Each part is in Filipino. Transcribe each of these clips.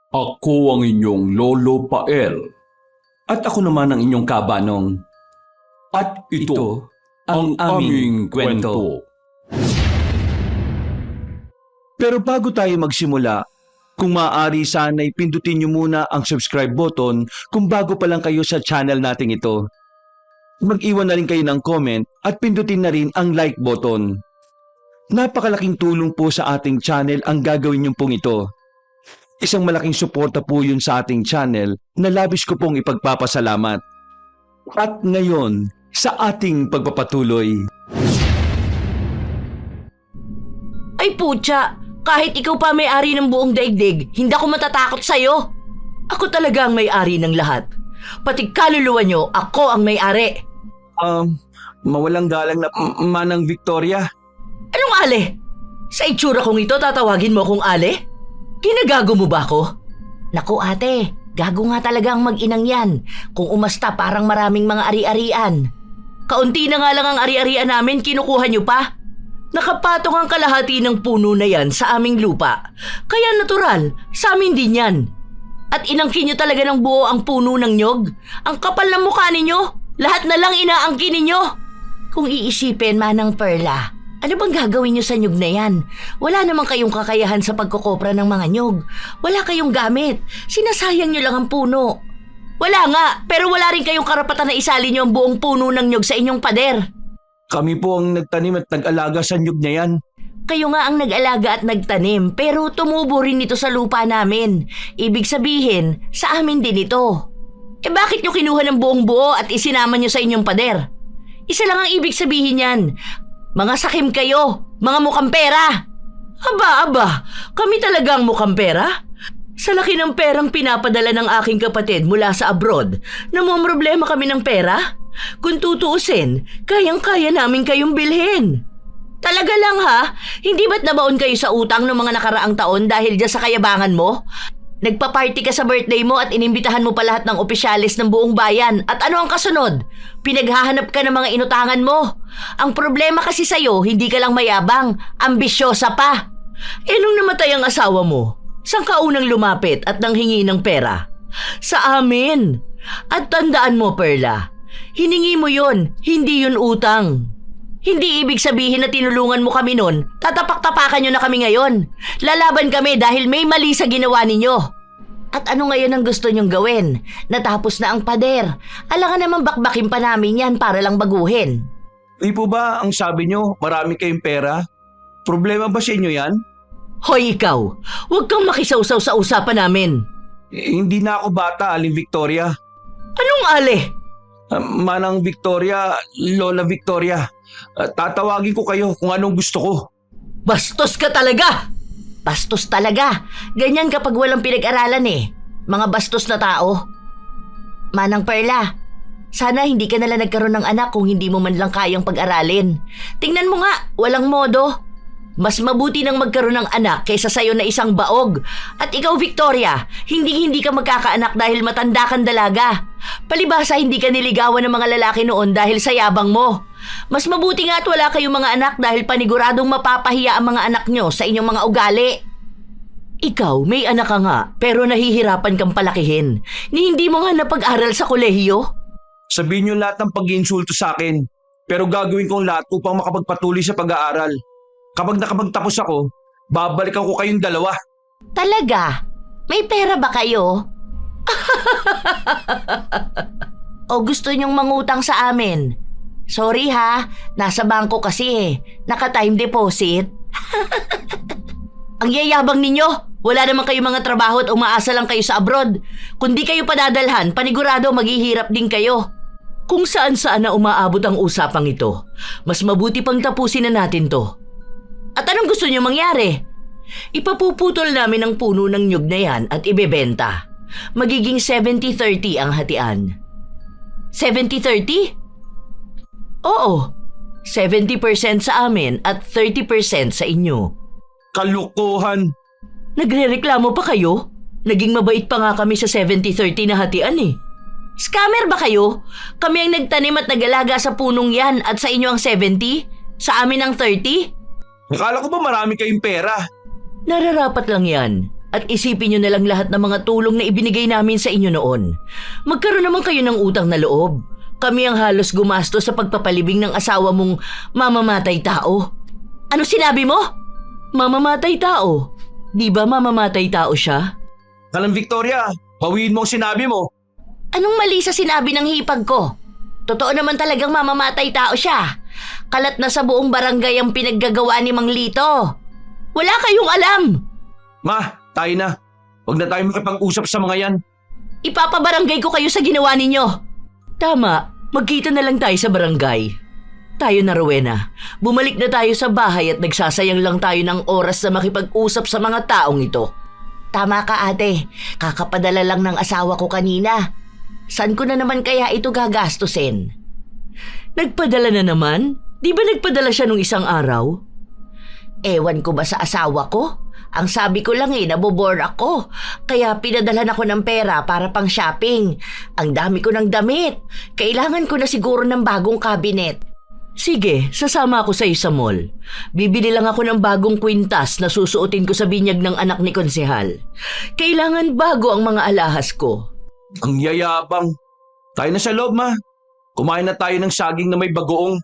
Ako ang inyong Lolo Pael. At ako naman ang inyong kabanong. At ito ang aming kwento. Pero bago tayo magsimula, kung maaari sana'y pindutin niyo muna ang subscribe button kung bago pa lang kayo sa channel nating ito. Mag-iwan na rin kayo ng comment at pindutin na rin ang like button. Napakalaking tulong po sa ating channel ang gagawin niyo pong ito. Isang malaking suporta po yun sa ating channel na labis ko pong ipagpapasalamat. At ngayon, sa ating pagpapatuloy. Ay putya, kahit ikaw pa may-ari ng buong daigdig, hindi ako matatakot sa'yo. Ako talaga ang may-ari ng lahat. Pati kaluluwa nyo, ako ang may-ari. Mawalang galang na Manang Victoria. Anong ale? Sa itsura kong ito, tatawagin mo akong ale? Ginagago mo ba ako? Naku ate, gago nga talaga ang mag-inang yan. Kung umasta parang maraming mga ari-arian. Kaunti na nga lang ang ari-arian namin, kinukuha nyo pa. Nakapatong ang kalahati ng puno na yan sa aming lupa. Kaya natural, sa amin din yan. At inangkin nyo talaga ng buo ang puno ng nyog. Ang kapal ng mukha ninyo, lahat na lang inaangkin ninyo. Kung iisipin, Manang Perla, ano bang gagawin nyo sa nyug na yan? Wala namang kayong kakayahan sa pagkukopra ng mga nyug. Wala kayong gamit. Sinasayang nyo lang ang puno. Wala nga, pero wala rin kayong karapatan na isali nyo ang buong puno ng nyug sa inyong pader. Kami po ang nagtanim at nag-alaga sa nyug na yan. Kayo nga ang nag-alaga at nagtanim, pero tumubo rin ito sa lupa namin. Ibig sabihin, sa amin din ito. Bakit nyo kinuha ng buong buo at isinama nyo sa inyong pader? Isa lang ang ibig sabihin yan. Mga sakim kayo, mga mukhang pera. Aba, kami talaga ang mukhang pera? Sa laki ng perang pinapadala ng aking kapatid mula sa abroad, namomroblema kami ng pera? Kung tutuusin, kayang-kaya namin kayong bilhin. Talaga lang ha? Hindi ba't nabaon kayo sa utang ng mga nakaraang taon dahil dyan sa kayabangan mo? Nagpa-party ka sa birthday mo at inimbitahan mo pa lahat ng opisyalis ng buong bayan. At ano ang kasunod? Pinaghahanap ka ng mga inutangan mo. Ang problema kasi sa'yo, hindi ka lang mayabang, ambisyosa pa. Nung namatay ang asawa mo, saan ka unang lumapit at nanghingi ng pera? Sa amin. At tandaan mo, Perla, hiningi mo yun, hindi yun utang. Hindi ibig sabihin na tinulungan mo kami nun, tatapak-tapakan nyo na kami ngayon. Lalaban kami dahil may mali sa ginawa ninyo. At ano ngayon ang gusto nyong gawin? Natapos na ang pader. Alangan naman bakbakin pa namin yan para lang baguhin. Di po ba ang sabi nyo, marami kayong pera? Problema ba sa inyo yan? Hoy ikaw, huwag kang makisawsaw sa usapan namin. Hindi na ako bata, Aling Victoria. Anong ale? Manang Victoria, Lola Victoria. Tatawagin ko kayo kung anong gusto ko. Bastos ka talaga! Bastos talaga. Ganyan kapag walang pinag-aralan eh. Mga bastos na tao. Manang Perla, sana hindi ka nalang nagkaroon ng anak kung hindi mo man lang kayang pag-aralin. Tingnan mo nga, walang modo. Mas mabuti nang magkaroon ng anak kaysa sa'yo na isang baog. At ikaw, Victoria, hindi ka magkakaanak dahil matanda kang dalaga. Palibhasa hindi ka niligawan ng mga lalaki noon dahil sa yabang mo. Mas mabuti nga at wala kayong mga anak dahil paniguradong mapapahiya ang mga anak nyo sa inyong mga ugali. Ikaw, may anak ka nga, pero nahihirapan kang palakihin. Ni hindi mo nga napag-aral sa kolehiyo? Sabihin nyo lahat ng pag-iinsulto sa akin, pero gagawin kong lahat upang makapagpatuloy sa pag-aaral. Kapag nakapagtapos ako, babalikan ko kayong dalawa. Talaga? May pera ba kayo? O gusto nyong mangutang sa amin? Sorry ha, nasa bangko kasi eh. Naka-time deposit. Ang yayabang ninyo. Wala naman kayong mga trabaho at umaasa lang kayo sa abroad. Kung di kayo padadalhan, panigurado maghihirap din kayo. Kung saan-saan na umaabot ang usapang ito, mas mabuti pang tapusin na natin to. At anong gusto niyo mangyari? Ipapuputol namin ang puno ng nyug na yan at ibebenta. Magiging 70-30 ang hatian. 70-30? Oo, 70% sa amin at 30% sa inyo. Kalukuhan! Nagrereklamo pa kayo? Naging mabait pa nga kami sa 70-30 na hatian eh. Scammer ba kayo? Kami ang nagtanim at nag-alaga sa punong yan at sa inyo ang 70? Sa amin ang 30? Akala ko ba marami kayong pera? Nararapat lang yan. At isipin nyo na lang lahat ng mga tulong na ibinigay namin sa inyo noon. Magkaroon naman kayo ng utang na loob. Kami ang halos gumasto sa pagpapalibing ng asawa mong mamamatay tao. Ano sinabi mo? Mamamatay tao? Di ba mamamatay tao siya? Alam Victoria, bawiin mo ang sinabi mo. Anong mali sa sinabi ng hipag ko? Totoo naman talagang mamamatay tao siya. Kalat na sa buong barangay ang pinaggagawa ni Mang Lito. Wala kayong alam. Ma, tayo na. Huwag na tayo makipag-usap sa mga yan. Ipapabarangay ko kayo sa ginawa ninyo. Tama, magkita na lang tayo sa barangay. Tayo na, Rowena. Bumalik na tayo sa bahay at nagsasayang lang tayo ng oras na makipag-usap sa mga taong ito. Tama ka, ate. Kakapadala lang ng asawa ko kanina. Saan ko na naman kaya ito gagastusin? Nagpadala na naman? Di ba nagpadala siya nung isang araw? Ewan ko ba sa asawa ko? Ang sabi ko lang nabobore ako. Kaya pinadalhan ako ng pera para pang shopping. Ang dami ko ng damit. Kailangan ko na siguro ng bagong cabinet. Sige, sasama ako sa iyo sa mall. Bibili lang ako ng bagong kwintas na susuotin ko sa binyag ng anak ni konsehal. Kailangan bago ang mga alahas ko. Ang yayabang. Tayo na sa loob, ma. Kumain na tayo ng saging na may bagoong.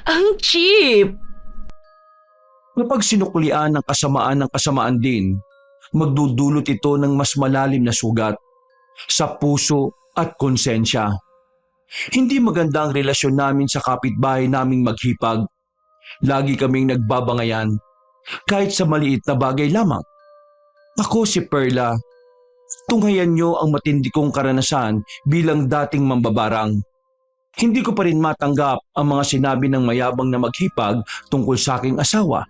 Ang cheap! Kapag sinuklian ng kasamaan din, magdudulot ito ng mas malalim na sugat sa puso at konsensya. Hindi maganda ang relasyon namin sa kapitbahay naming maghipag. Lagi kaming nagbabangayan, kahit sa maliit na bagay lamang. Ako si Perla. Tunghayan niyo ang matindi kong karanasan bilang dating mambabarang. Hindi ko pa rin matanggap ang mga sinabi ng mayabang na maghipag tungkol sa aking asawa.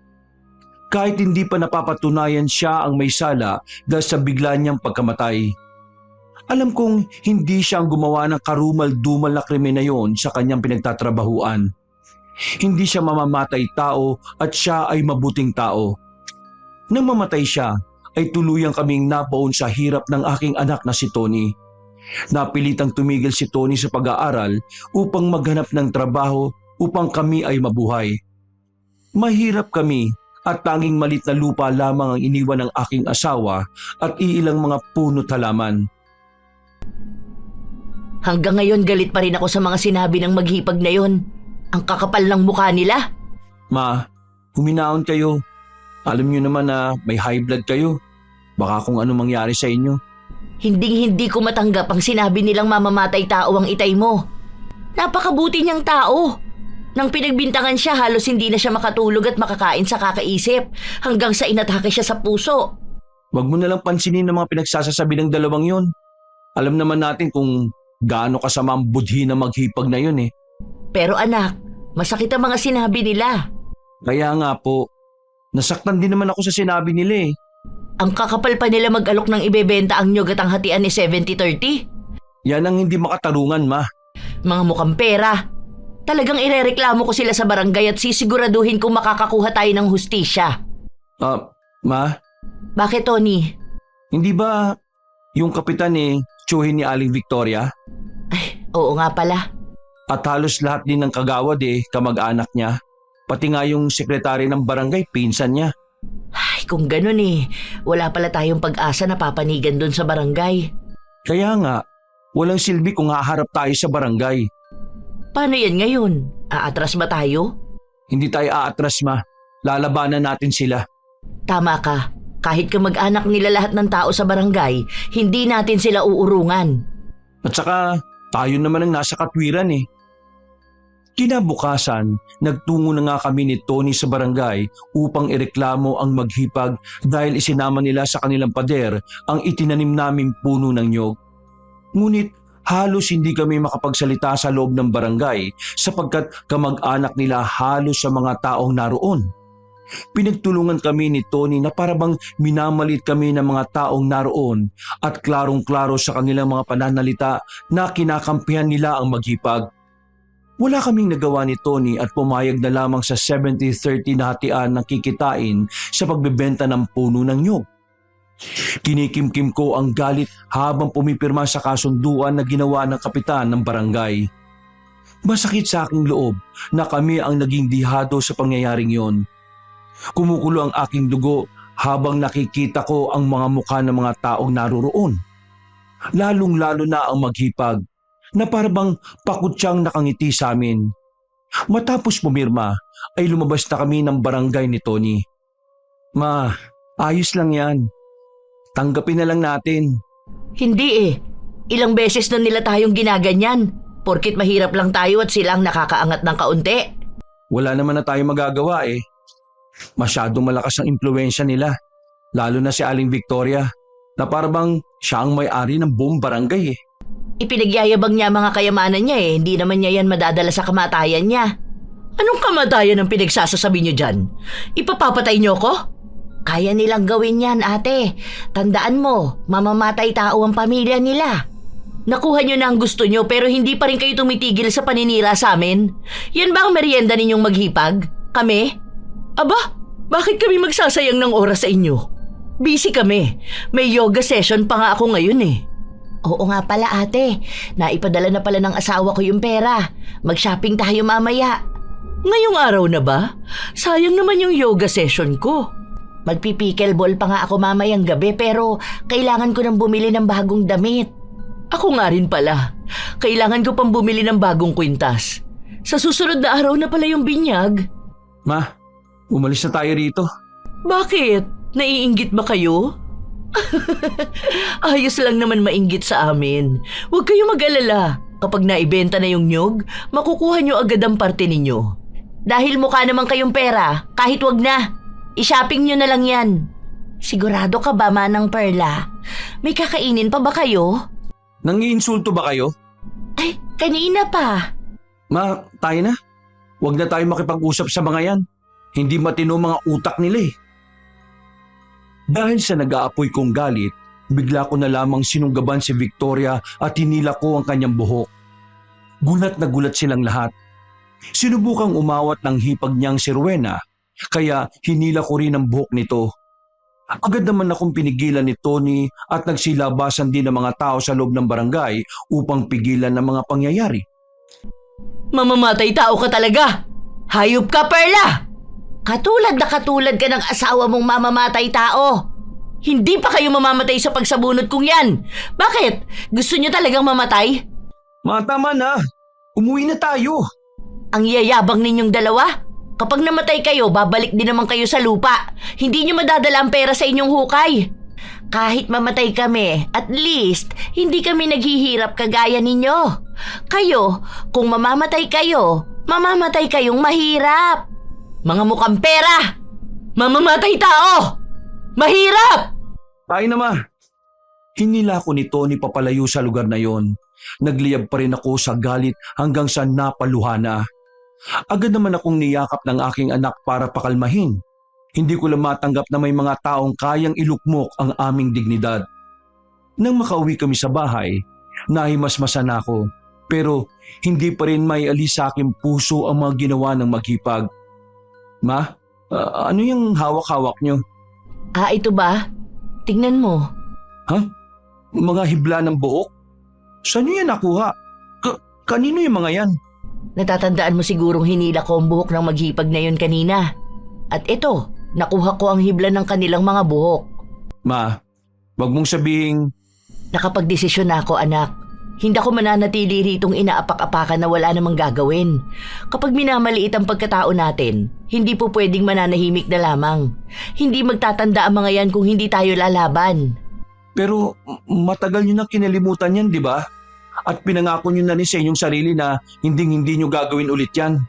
Kahit hindi pa napapatunayan siya ang may sala dahil sa bigla niyang pagkamatay. Alam kong hindi siya ang gumawa ng karumal-dumal na krimen na yon sa kanyang pinagtatrabahuan. Hindi siya mamamatay tao at siya ay mabuting tao. Nang mamatay siya, ay tuluyang kaming nabaon sa hirap ng aking anak na si Tony. Napilitang tumigil si Tony sa pag-aaral upang maghanap ng trabaho upang kami ay mabuhay. Mahirap kami at tanging malit na lupa lamang ang iniwan ng aking asawa at iilang mga puno't halaman. Hanggang ngayon galit pa rin ako sa mga sinabi ng maghipag na yon. Ang kakapal ng mukha nila. Ma, huminaon kayo. Alam niyo naman na may high blood kayo. Baka kung ano mangyari sa inyo. Hindi ko matanggap ang sinabi nilang mamamatay tao ang itay mo. Napakabuti niyang tao. Nang pinagbintangan siya, halos hindi na siya makatulog at makakain sa kakaisip hanggang sa inatake siya sa puso. Huwag mo nalang pansinin ang mga pinagsasasabi ng dalawang yon. Alam naman natin kung gaano kasama ang budhi na maghipag na yun eh. Pero anak, masakit ang mga sinabi nila. Kaya nga po, nasaktan din naman ako sa sinabi nila eh. Ang kakapal pa nila mag-alok ng ibebenta ang nyog at ang hatian ni 70-30. Yan ang hindi makatarungan, ma. Mga mukhang pera. Talagang irereklamo ko sila sa barangay at sisiguraduhin kung makakakuha tayo ng hustisya. Ma? Bakit, Tony? Hindi ba yung kapitan tsuhin ni Aling Victoria? Ay, oo nga pala. At halos lahat din ng kagawad kamag-anak niya. Pati nga yung sekretary ng barangay, pinsan niya. Ay, kung ganun wala pala tayong pag-asa na papanigan doon sa barangay. Kaya nga, walang silbi kung haharap tayo sa barangay. Paano yan ngayon? Aatras ba tayo? Hindi tayo aatras, ma. Lalabanan natin sila. Tama ka. Kahit kamag-anak nila lahat ng tao sa barangay, hindi natin sila uurungan. At saka, tayo naman ang nasa katwiran eh. Kinabukasan, nagtungo na nga kami ni Tony sa barangay upang ireklamo ang maghipag dahil isinama nila sa kanilang pader ang itinanim naming puno ng nyog. Ngunit halos hindi kami makapagsalita sa loob ng barangay sapagkat kamag-anak nila halos sa mga taong naroon. Pinagtulungan kami ni Tony na parabang minamalit kami ng mga taong naroon at klarong-klaro sa kanilang mga pananalita na kinakampihan nila ang maghipag. Wala kaming nagawa ni Tony at pumayag na lamang sa 70-30 na hatian ng kikitain sa pagbebenta ng puno ng nyog. Kinikimkim ko ang galit habang pumipirma sa kasunduan na ginawa ng kapitan ng barangay. Masakit sa aking loob na kami ang naging dihado sa pangyayaring yon. Kumukulo ang aking dugo habang nakikita ko ang mga mukha ng mga taong naroroon. Lalong-lalo na ang maghipag na parabang pakutsang nakangiti sa amin. Matapos pumirma ay lumabas na kami ng barangay ni Tony. Ma, ayos lang yan. Tanggapin na lang natin. Hindi eh. Ilang beses na nila tayong ginaganyan. Porkit mahirap lang tayo at sila ang nakakaangat ng kaunti. Wala naman na tayo magagawa eh. Masyadong malakas ang impluensya nila. Lalo na si Aling Victoria na parabang siya ang may-ari ng buong barangay eh. Ipinagyayabang niya mga kayamanan niya eh. Hindi naman niya yan madadala sa kamatayan niya. Anong kamatayan ang pinagsasasabi niyo dyan? Ipapapatay niyo ko? Kaya nilang gawin yan, ate. Tandaan mo, mamamatay tao ang pamilya nila. Nakuha niyo na ang gusto niyo pero hindi pa rin kayo tumitigil sa paninira sa amin. Yan ba ang merienda ninyong maghipag? Kami? Aba, bakit kami magsasayang ng oras sa inyo? Busy kami. May yoga session pa nga ako ngayon eh. Oo nga pala ate, naipadala na pala ng asawa ko yung pera. Mag-shopping tayo mamaya. Ngayong araw na ba? Sayang naman yung yoga session ko. Magpipickleball pa nga ako mamayang gabi pero kailangan ko nang bumili ng bagong damit. Ako nga rin pala. Kailangan ko pang bumili ng bagong kwintas. Sa susunod na araw na pala yung binyag. Ma, umalis na tayo rito. Bakit? Naiinggit ba kayo? Ayos lang naman mainggit sa amin. Huwag kayo mag-alala. Kapag naibenta na yung nyog, makukuha nyo agad ang parte ninyo. Dahil mukha naman kayong pera, kahit wag na. I-shopping nyo na lang yan. Sigurado ka ba, Manang Perla? May kakainin pa ba kayo? Nangiinsulto ba kayo? Ay, kanina pa. Ma, tayo na. Huwag na tayo makipag-usap sa mga yan. Hindi matino mga utak nila eh. Dahil sa nag-aapoy kong galit, bigla ko na lamang sinunggaban si Victoria at hinila ko ang kanyang buhok. Gulat na gulat silang lahat. Sinubukang umawat ng hipag niyang si Rowena, kaya hinila ko rin ang buhok nito. Agad naman akong pinigilan ni Tony at nagsilabasan din ng mga tao sa loob ng barangay upang pigilan ang mga pangyayari. Mamamatay tao ka talaga! Hayop ka, Perla! Katulad ka ng asawa mong mamamatay tao. Hindi pa kayo mamamatay sa pagsabunot kong yan. Bakit? Gusto niyo talagang mamatay? Tama na. Umuwi na tayo. Ang yayabang ninyong dalawa? Kapag namatay kayo, babalik din naman kayo sa lupa. Hindi niyo madadala ang pera sa inyong hukay. Kahit mamatay kami, at least, hindi kami naghihirap kagaya ninyo. Kayo, kung mamamatay kayong mahirap. Mga mukhang pera! Mamamatay tao! Mahirap! Tayo na ma. Hinila ko ni Tony papalayo sa lugar na yon. Nagliyab pa rin ako sa galit hanggang sa napaluhana. Agad naman akong niyakap ng aking anak para pakalmahin. Hindi ko lang matanggap na may mga taong kayang ilukmok ang aming dignidad. Nang makauwi kami sa bahay, nahimasmasan ako. Pero hindi pa rin may alis sa aking puso ang mga ginawa ng maghipag. Ma, ano yung hawak-hawak nyo? Ito ba? Tingnan mo. Ha? Mga hibla ng buhok? Saan nyo yan nakuha? Kanino yung mga yan? Natatandaan mo sigurong hinila ko ang buhok ng maghipag na yun kanina. At ito, nakuha ko ang hibla ng kanilang mga buhok. Ma, wag mong sabihing... Nakapagdesisyon na ako, anak. Hindi ako mananatili ritong inaapak-apakan na wala namang gagawin. Kapag minamaliit ang pagkatao natin, hindi po pwedeng mananahimik na lamang. Hindi magtatanda ang mga yan kung hindi tayo lalaban. Pero matagal nyo na kinalimutan yan, di ba? At pinangako nyo na rin sa inyong sarili na hindi nyo gagawin ulit yan.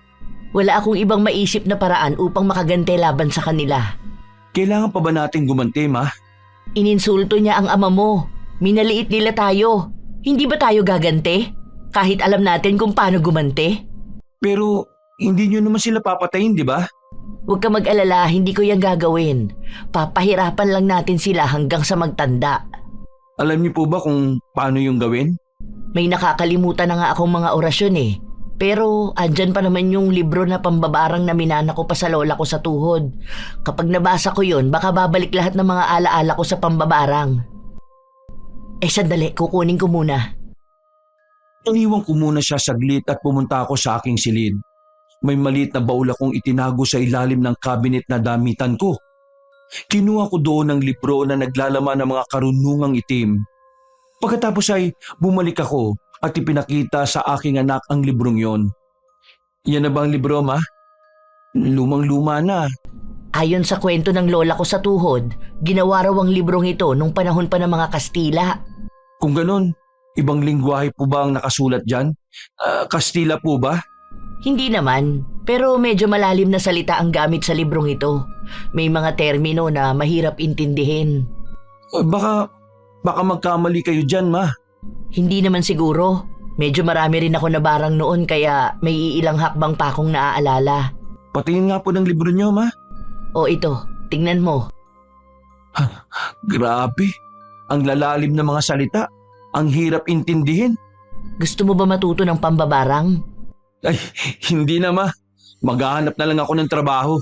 Wala akong ibang maisip na paraan upang makagante laban sa kanila. Kailangan pa ba nating gumanti, ma? Ininsulto niya ang ama mo. Minaliit nila tayo. Hindi ba tayo gagante? Kahit alam natin kung paano gumante? Pero hindi nyo naman sila papatayin, di ba? Huwag ka mag-alala, hindi ko yan gagawin. Papahirapan lang natin sila hanggang sa magtanda. Alam niyo po ba kung paano yung gawin? May nakakalimutan na nga akong mga orasyon eh. Pero andyan pa naman yung libro na pambabarang na minana ko pa sa lola ko sa tuhod. Kapag nabasa ko yun, baka babalik lahat ng mga alaala ko sa pambabarang. Sandali, kukunin ko muna. Iniwan ko muna siya saglit at pumunta ako sa aking silid. May maliit na baul akong itinago sa ilalim ng cabinet na damitan ko. Kinuha ko doon ang libro na naglalaman ng mga karunungang itim. Pagkatapos ay bumalik ako at ipinakita sa aking anak ang librong yon. Yan na ba ang libro, Ma? Lumang-luma na. Ayon sa kwento ng lola ko sa tuhod, ginawa raw ang librong ito nung panahon pa ng mga Kastila. Kung ganon, ibang lingwahe po ba ang nakasulat dyan? Kastila po ba? Hindi naman, pero medyo malalim na salita ang gamit sa librong ito. May mga termino na mahirap intindihin. Baka magkamali kayo dyan, Ma. Hindi naman siguro. Medyo marami rin ako nabarang noon kaya may iilang hakbang pa akong naaalala. Patingin nga po ng libro niyo, Ma. O ito, tingnan mo. Grabe, ang lalalim na mga salita. Ang hirap intindihin. Gusto mo ba matuto ng pambabarang? Ay, hindi na, Ma. Maghahanap na lang ako ng trabaho.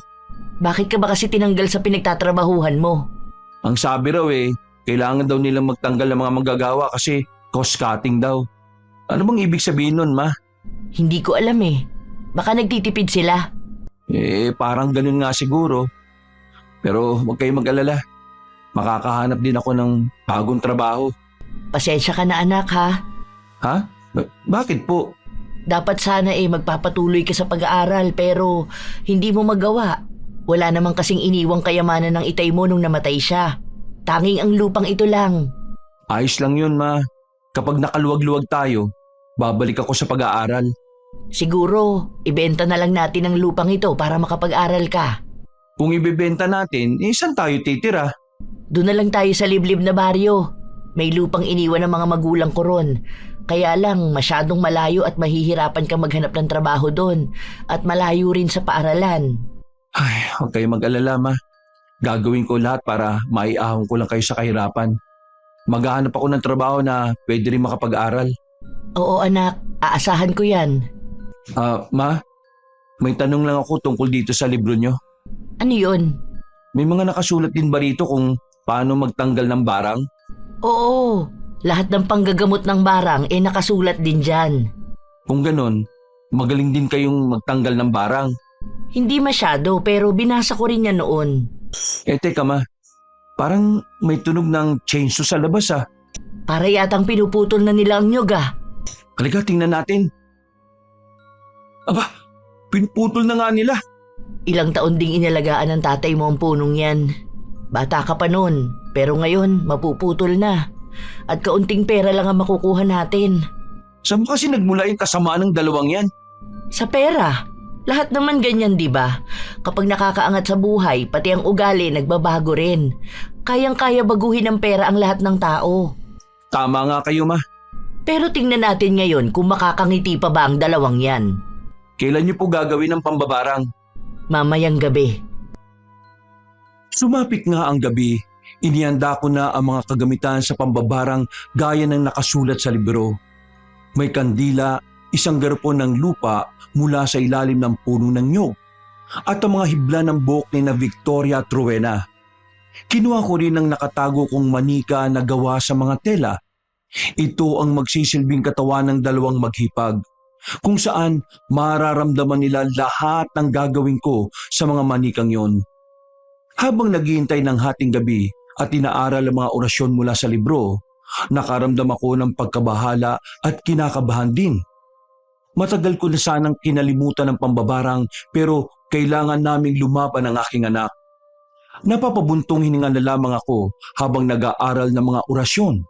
Bakit ka ba kasi tinanggal sa pinagtatrabahuhan mo? Ang sabi raw kailangan daw nilang magtanggal ng mga manggagawa kasi cost cutting daw. Ano bang ibig sabihin nun, Ma? Hindi ko alam eh. Baka nagtitipid sila. Parang ganun nga siguro. Pero huwag kayong mag-alala. Makakahanap din ako ng bagong trabaho. Pasensya ka na anak ha. Ha? Bakit po? Dapat sana magpapatuloy ka sa pag-aaral pero hindi mo magawa. Wala namang kasing iniwang kayamanan ng itay mo nung namatay siya. Tanging ang lupang ito lang. Ayos lang yun, Ma. Kapag nakaluwag-luwag tayo, babalik ako sa pag-aaral. Siguro, ibenta na lang natin ang lupang ito para makapag-aral ka. Kung ibebenta natin, saan tayo titira? Doon na lang tayo sa liblib na baryo. May lupang iniwan ng mga magulang ko ron. Kaya lang masyadong malayo at mahihirapan ka maghanap ng trabaho doon. At malayo rin sa paaralan. Ay, huwag kayong mag-alala, Ma. Gagawin ko lahat para maiahon ko lang kayo sa kahirapan. Maghahanap ako ng trabaho na pwede rin makapag-aral. Oo anak, aasahan ko yan. Ma, may tanong lang ako tungkol dito sa libro nyo. Ano yun? May mga nakasulat din ba rito kung paano magtanggal ng barang? Oo, lahat ng panggagamot ng barang nakasulat din dyan. Kung ganon, magaling din kayong magtanggal ng barang. Hindi masyado pero binasa ko rin yan noon. Teka, Ma, parang may tunog ng chainsaw sa labas ah. Para yatang pinuputol na nila ang nyog ah. Halika, tingnan natin. Aba, pinuputol na nga nila. Ilang taon ding inalagaan ng tatay mo ang punong yan. Bata ka pa noon, pero ngayon mapuputol na. At kaunting pera lang ang makukuha natin. Saan mo kasi nagmula yung kasamaan ng dalawang yan? Sa pera. Lahat naman ganyan, di ba? Kapag nakakaangat sa buhay, pati ang ugali nagbabago rin. Kayang-kaya baguhin ng pera ang lahat ng tao. Tama nga kayo, Ma. Pero tingnan natin ngayon kung makakangiti pa ba ang dalawang yan. Kailan niyo po gagawin ang pambabarang? Mamayang gabi. Sumapit nga ang gabi, inihanda ko na ang mga kagamitan sa pambabarang gaya ng nakasulat sa libro. May kandila, isang garpon ng lupa mula sa ilalim ng puno ng nyog, at ang mga hibla ng buhok ni na Victoria Truena. Kinuha ko rin ang nakatago kong manika na gawa sa mga tela. Ito ang magsisilbing katawan ng dalawang maghipag, kung saan mararamdaman nila lahat ng gagawin ko sa mga manikang yon. Habang naghihintay ng hating gabi at inaaral ang mga orasyon mula sa libro, nakaramdam ako ng pagkabahala at kinakabahan din. Matagal ko na sanang kinalimutan ng pambabarang pero kailangan naming lumaban ang aking anak. Napapabuntong hininga na lamang ako habang nag-aaral ng mga orasyon.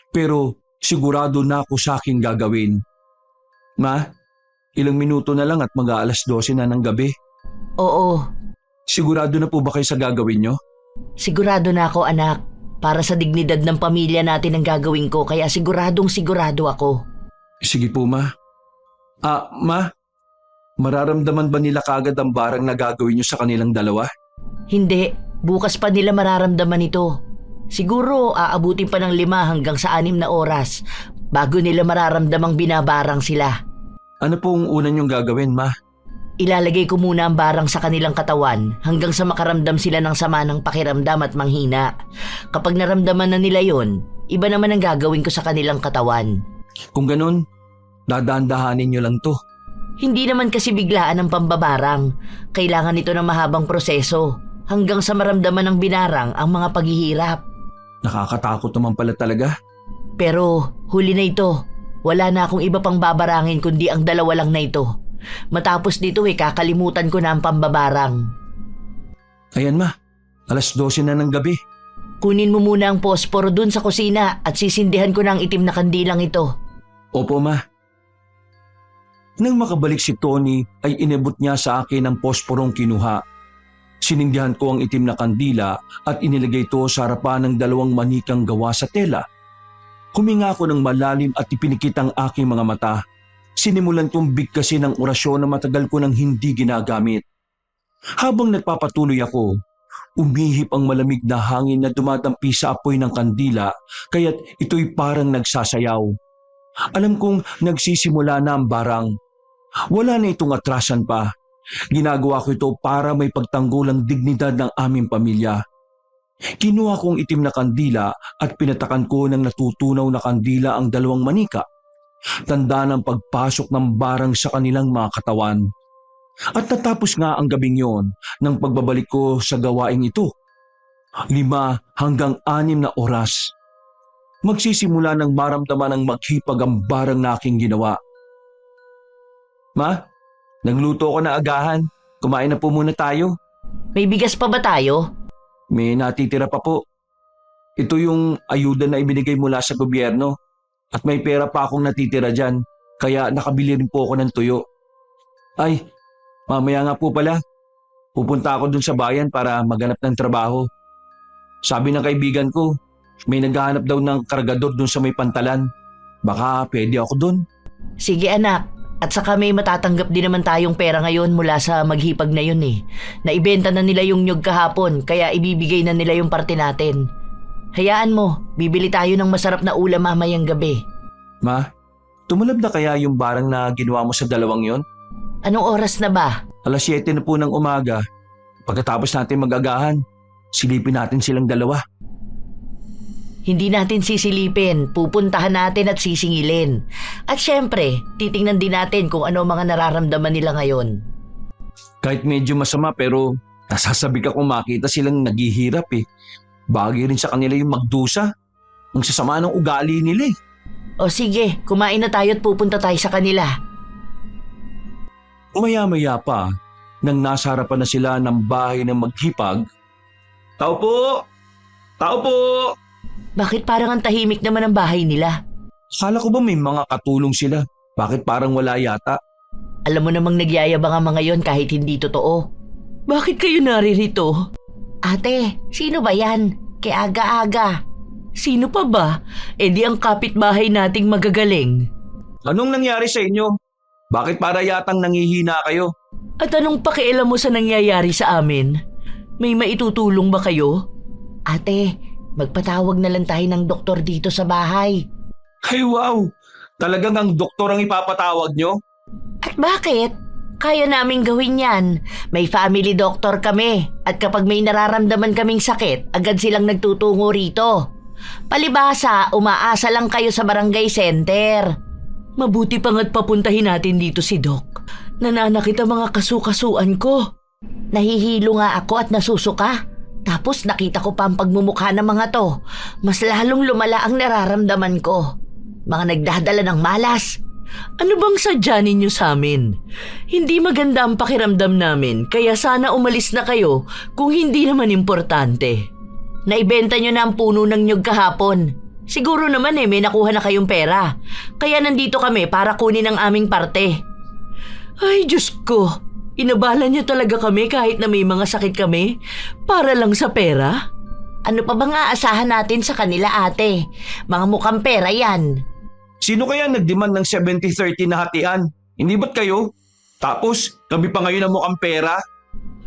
Pero sigurado na ako sa aking gagawin. Ma, ilang minuto na lang at mag-aalas 12 na ng gabi. Oo, Sigurado na po ba kayo sa gagawin nyo? sigurado na ako anak. Para sa dignidad ng pamilya natin ang gagawin ko kaya siguradong sigurado ako. Sige po, Ma. Ma, mararamdaman ba nila kagad ang barang na gagawin nyo sa kanilang dalawa? Hindi, bukas pa nila mararamdaman ito. Siguro aabutin pa ng 5 hanggang sa 6 na oras bago nila mararamdamang binabarang sila. Ano pong una nyong gagawin, Ma? Ilalagay ko muna ang barang sa kanilang katawan hanggang sa makaramdam sila ng sama ng pakiramdam at manghina. Kapag naramdaman na nila yon, iba naman ang gagawin ko sa kanilang katawan. Kung ganun, dadandahanin nyo lang to. Hindi naman kasi biglaan ang pambabarang. Kailangan ito ng mahabang proseso. hanggang sa maramdaman ng binarang ang mga paghihirap. Nakakatakot naman pala talaga. Pero huli na ito. Wala na akong iba pang babarangin kundi ang dalawa lang na ito. Matapos dito kakalimutan ko na ang pambabarang. Ayan ma, 12:00 na ng gabi. Kunin mo muna ang posporo dun sa kusina at sisindihan ko na ang itim na kandilang ito. Opo ma. Nang makabalik si Tony ay inabot niya sa akin ang posporong kinuha. Sinindihan ko ang itim na kandila at inilagay ito sa harapan ng 2 manikang gawa sa tela. Huminga ako ng malalim at ipinikit ang aking mga mata. Sinimulan kong bigkasin ang orasyon na matagal ko nang hindi ginagamit. Habang nagpapatuloy ako, umihip ang malamig na hangin na dumadampi sa apoy ng kandila kaya't ito'y parang nagsasayaw. Alam kong nagsisimula na ang barang. Wala na itong atrasan pa. Ginagawa ko ito para may pagtanggol ang dignidad ng aming pamilya. Kinuha kong itim na kandila at pinatakan ko ng natutunaw na kandila ang 2 manika. Tanda ng pagpasok ng barang sa kanilang mga katawan. At natapos nga ang gabing yon ng pagbabalik ko sa gawaing ito. 5 hanggang 6 na oras. Magsisimula ng maramdaman ng maghipag ang barang na aking ginawa. Ma, nagluto ko na agahan. Kumain na po muna tayo. May bigas pa ba tayo? May natitira pa po. Ito yung ayuda na ibinigay mula sa gobyerno. At may pera pa akong natitira dyan. Kaya nakabili rin po ako ng tuyo. Ay, mamaya nga po pala. Pupunta ako dun sa bayan para maghanap ng trabaho. Sabi ng kaibigan ko, may naghahanap daw ng kargador dun sa may pantalan. Baka pwede ako dun. Sige anak. At saka may matatanggap din naman tayong pera ngayon mula sa maghipag na yun eh. Naibenta na nila yung nyug kahapon kaya ibibigay na nila yung parte natin. Hayaan mo, bibili tayo ng masarap na ulam mamayang gabi. Ma, tumalab na kaya yung barang na ginawa mo sa 2 yon? Anong oras na ba? 7:00 na po ng umaga. Pagkatapos natin magagahan, silipin natin silang 2. Hindi natin sisilipin, pupuntahan natin at sisingilin. At syempre, titingnan din natin kung ano mga nararamdaman nila ngayon. Kahit medyo masama pero nasasabik akong makita silang naghihirap eh. Bagay rin sa kanila yung magdusa. Ang sasama ng ugali nila eh. O sige, kumain na tayo at pupunta tayo sa kanila. Maya-maya pa, nang nasa harapan na sila ng bahay ng maghipag, "Tao po! Tao po!" Bakit parang ang tahimik naman ang bahay nila? Akala ko ba may mga katulong sila? Bakit parang wala yata? Alam mo namang nagyayabang ang mga yon kahit hindi totoo. Bakit kayo naririto? Ate, sino ba yan? Kaya aga-aga. Sino pa ba? E di ang kapitbahay nating magagaling. Anong nangyari sa inyo? Bakit para yatang nangihina kayo? At anong pakialam mo sa nangyayari sa amin? May maitutulong ba kayo? Ate, magpatawag na lang tayo ng doktor dito sa bahay. Ay wow! Talagang ang doktor ang ipapatawag nyo? At bakit? Kaya naming gawin yan. May family doctor kami at kapag may nararamdaman kaming sakit, agad silang nagtutungo rito. Palibhasa, umaasa lang kayo sa barangay center. Mabuti pa nga't papuntahin natin dito si Doc. Nananakit ang mga kasukasuan ko. Nahihilo nga ako at nasusuka. Tapos nakita ko pa ang pagmumukha ng mga to. Mas lalong lumala ang nararamdaman ko. Mga nagdadala ng malas. Ano bang sadya ninyo sa amin? Hindi maganda ang pakiramdam namin kaya sana umalis na kayo kung hindi naman importante. Naibenta nyo na ang puno ng nyug kahapon. Siguro naman may nakuha na kayong pera. Kaya nandito kami para kunin ang aming parte. Ay Diyos ko, inabala niyo talaga kami kahit na may mga sakit kami para lang sa pera? Ano pa bang aasahan natin sa kanila ate? Mga mukhang pera yan. Sino kaya nagdemand ng 70-30 na hatian? Hindi ba't kayo? Tapos, kami pa ngayon ang mukhang pera?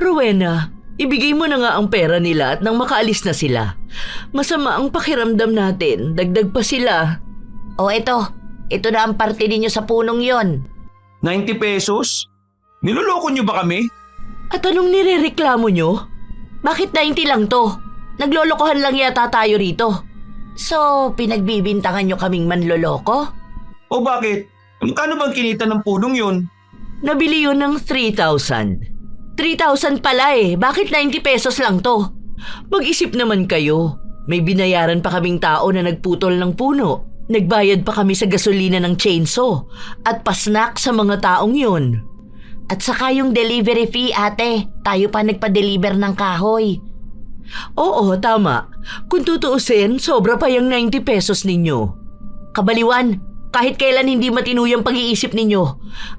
Rowena, ibigay mo na nga ang pera nila at nang makaalis na sila. Masama ang pakiramdam natin, dagdag pa sila. O ito na ang parte ninyo sa punong yon. 90 pesos? Niloloko nyo ba kami? At anong nirereklamo nyo? Bakit 90 lang to? Naglolokohan lang yata tayo rito. So, pinagbibintangan nyo kaming manloloko? O bakit? Magkano bang kinita ng punong yun? Nabili yun ng 3,000. 3,000 pala eh. Bakit 90 pesos lang to? Mag-isip naman kayo. May binayaran pa kaming tao na nagputol ng puno. Nagbayad pa kami sa gasolina ng chainsaw. At pasnak sa mga taong yun. At saka yung delivery fee, ate. Tayo pa nagpa-deliver ng kahoy. Oo, tama. Kung tutuusin, sobra pa yung 90 pesos ninyo. Kabaliwan, kahit kailan hindi matino yung pag-iisip ninyo.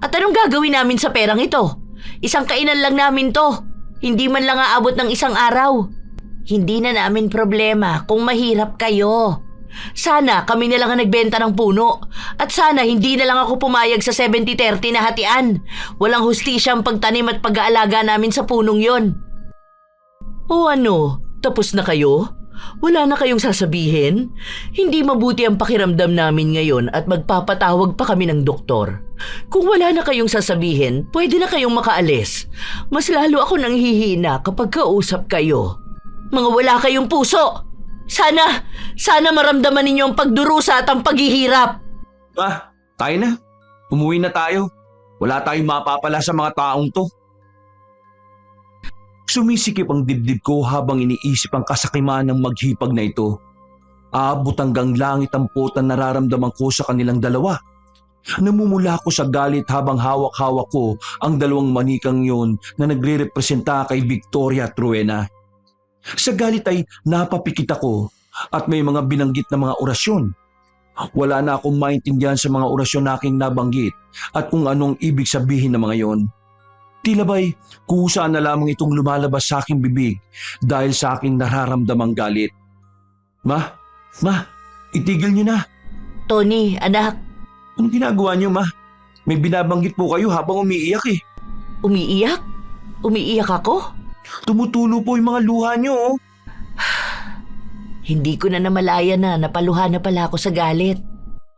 At anong gagawin namin sa perang ito? Isang kainan lang namin to. Hindi man lang aabot ng isang araw. Hindi na namin problema kung mahirap kayo. Sana kami na lang ang nagbenta ng puno. At sana hindi na lang ako pumayag sa 70-30 na hatian. Walang hustisya ang pagtanim at pag-aalaga namin sa punong yon. O ano, tapos na kayo? Wala na kayong sasabihin? Hindi mabuti ang pakiramdam namin ngayon at magpapatawag pa kami ng doktor. Kung wala na kayong sasabihin, pwede na kayong makaalis. Mas lalo ako nang hihina kapag kausap kayo. Mga wala kayong puso! Sana maramdaman ninyo ang pagdurusa at ang paghihirap. Tayo na. Umuwi na tayo. Wala tayong mapapala sa mga taong to. Sumisikip ang dibdib ko habang iniisip ang kasakiman ng maghipag na ito. Aabot hanggang langit ang putan nararamdaman ko sa kanilang dalawa. Namumula ako sa galit habang hawak-hawak ko ang dalawang manikang yon na nagre-representa kay Victoria at Rowena. Sa galit ay napapikit ako at may mga binanggit na mga orasyon. Wala na akong maintindihan sa mga orasyon na aking nabanggit at kung anong ibig sabihin ng mga yon. Tila ba'y kusa na lamang itong lumalabas sa aking bibig dahil sa aking nararamdamang galit. Ma, itigil niyo na. Tony, anak. Anong ginagawa niyo, ma? May binabanggit po kayo habang umiiyak eh. Umiiyak? Umiiyak ako? Tumutulo po yung mga luha niyo, oh. Hindi ko na namalaya na napaluha na pala ako sa galit.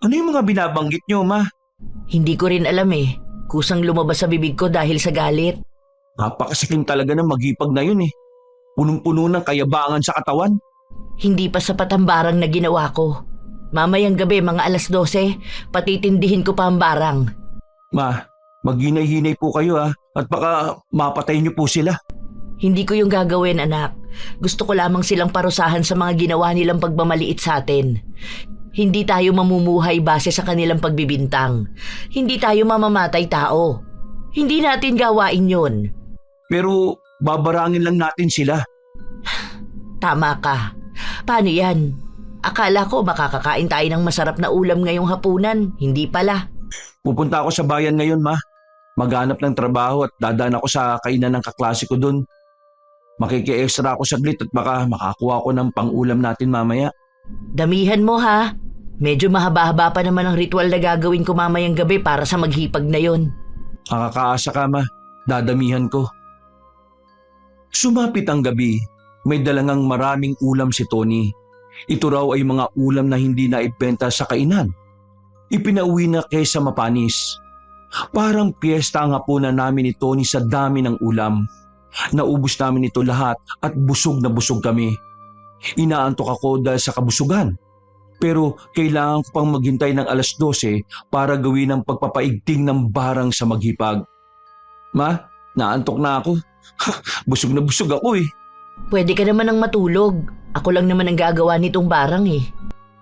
Ano yung mga binabanggit niyo, ma? Hindi ko rin alam eh. Kusang lumabas sa bibig ko dahil sa galit. Napakasakim talaga ng maghipag na yun eh. Punong-puno ng kayabangan sa katawan. Hindi pa sapat ang barang na ginawa ko. Mamayang gabi mga 12:00, patitindihin ko pa ang barang. Ma, maghinay-hinay po kayo at baka mapatay niyo po sila. Hindi ko yung gagawin, anak. Gusto ko lamang silang parusahan sa mga ginawa nilang pagmamaliit sa atin. Hindi tayo mamumuhay base sa kanilang pagbibintang. Hindi tayo mamamatay tao. Hindi natin gawain yun. Pero babarangin lang natin sila. Tama ka. Paano yan? Akala ko makakakain tayo ng masarap na ulam ngayong hapunan. Hindi pala. Pupunta ako sa bayan ngayon, ma. Maghanap ng trabaho at dadaan ako sa kainan ng kaklase ko dun. Makiki-extra ako saglit at baka makakuha ko ng pang-ulam natin mamaya. Damihan mo ha. Medyo mahaba-haba pa naman ang ritual na gagawin ko mamayang gabi para sa maghipag na yon. Nakakaasa ka, ma. Dadamihan ko. Sumapit ang gabi. May dalangang maraming ulam si Tony. Ito raw ay mga ulam na hindi na ibenta sa kainan. Ipinauwi na kaysa mapanis. Parang piyesta ang hapunan namin ni Tony sa dami ng ulam. Naubos namin ito lahat at busog na busog kami. Inaantok ako dahil sa kabusugan. Pero kailangan ko pang maghintay ng 12:00 para gawin ang pagpapaigting ng barang sa maghipag. Ma, naantok na ako. Busog na busog ako eh. Pwede ka naman ang matulog. Ako lang naman ang gagawa nitong barang eh.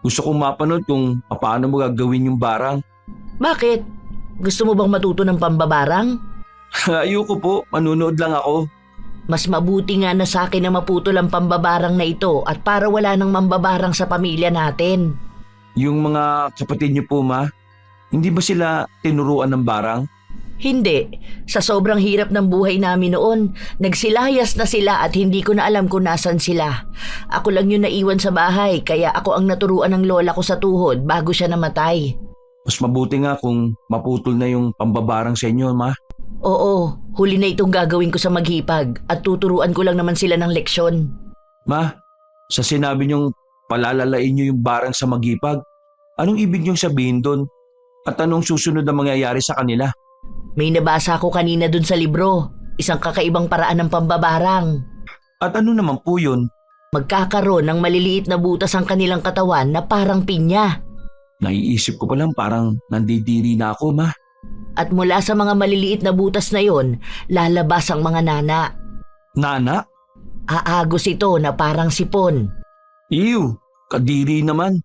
Gusto kong mapanood kung paano mo gagawin yung barang. Bakit? Gusto mo bang matuto ng pambabarang? Ayoko po, manunood lang ako. Mas mabuti nga na sa akin na maputol ang pambabarang na ito at para wala nang mambabarang sa pamilya natin. Yung mga kapatid niyo po, ma, hindi ba sila tinuruan ng barang? Hindi. Sa sobrang hirap ng buhay namin noon, nagsilayas na sila at hindi ko na alam kung nasan sila. Ako lang yung naiwan sa bahay kaya ako ang naturuan ng lola ko sa tuhod bago siya namatay. Mas mabuti nga kung maputol na yung pambabarang sa inyo, ma. Oo, huli na itong gagawin ko sa maghipag at tuturuan ko lang naman sila ng leksyon. Ma, sa sinabi niyong palalalain niyo yung barang sa maghipag, anong ibig niyong sabihin doon? At anong susunod na mangyayari sa kanila? May nabasa ko kanina dun sa libro, isang kakaibang paraan ng pambabarang. At ano naman po yun? Magkakaroon ng maliliit na butas ang kanilang katawan na parang pinya. Naiisip ko pa lang parang nandidiri na ako, ma. At mula sa mga maliliit na butas na yon, lalabas ang mga nana. Nana? Aagos ito na parang sipon. Ew, kadiri naman.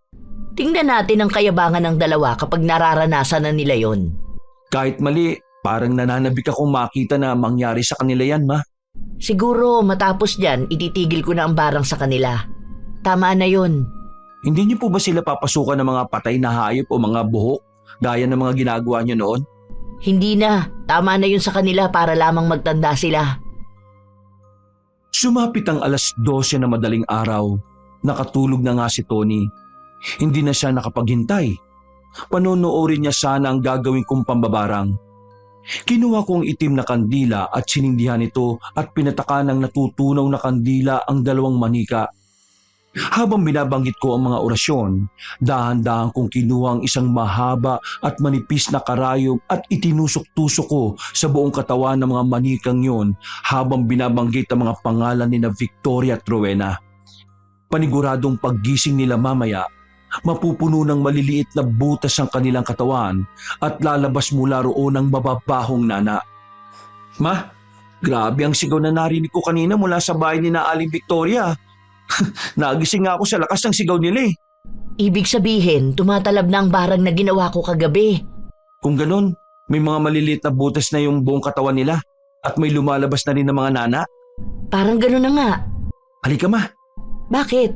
Tingnan natin ang kayabangan ng dalawa kapag nararanasan na nila yon. Kahit mali, parang nananabik akong makita na mangyari sa kanila yan, ma. Siguro matapos dyan, ititigil ko na ang barang sa kanila. Tama na yon. Hindi niyo po ba sila papasukan ng mga patay na hayop o mga buhok gaya ng mga ginagawa niyo noon? Hindi na. Tama na yun sa kanila para lamang magtanda sila. Sumapit ang 12:00 na madaling araw. Nakatulog na nga si Tony. Hindi na siya nakapaghintay. Panonoorin niya sana ang gagawin kong pambabarang. Kinuha ko ang itim na kandila at sinindihan ito at pinataka ng natutunaw na kandila ang 2 manika. Habang binabanggit ko ang mga orasyon, dahan-dahan kong kinuha ang isang mahaba at manipis na karayom at itinusok-tusok ko sa buong katawan ng mga manikang yon habang binabanggit ang mga pangalan ni na Victoria at Rowena. Paniguradong paggising nila mamaya, mapupuno ng maliliit na butas ang kanilang katawan at lalabas mula roon ang mababahong nana. Ma, grabe ang sigaw na narinig ko kanina mula sa bahay ni na Aling Victoria. Nagising nga ako sa lakas ng sigaw nila eh. Ibig sabihin, tumatalab na ang barang na ginawa ko kagabi. Kung ganun, may mga maliliit na butas na yung buong katawan nila at may lumalabas na rin ng mga nana. Parang gano'n na nga. Halika ma, Bakit?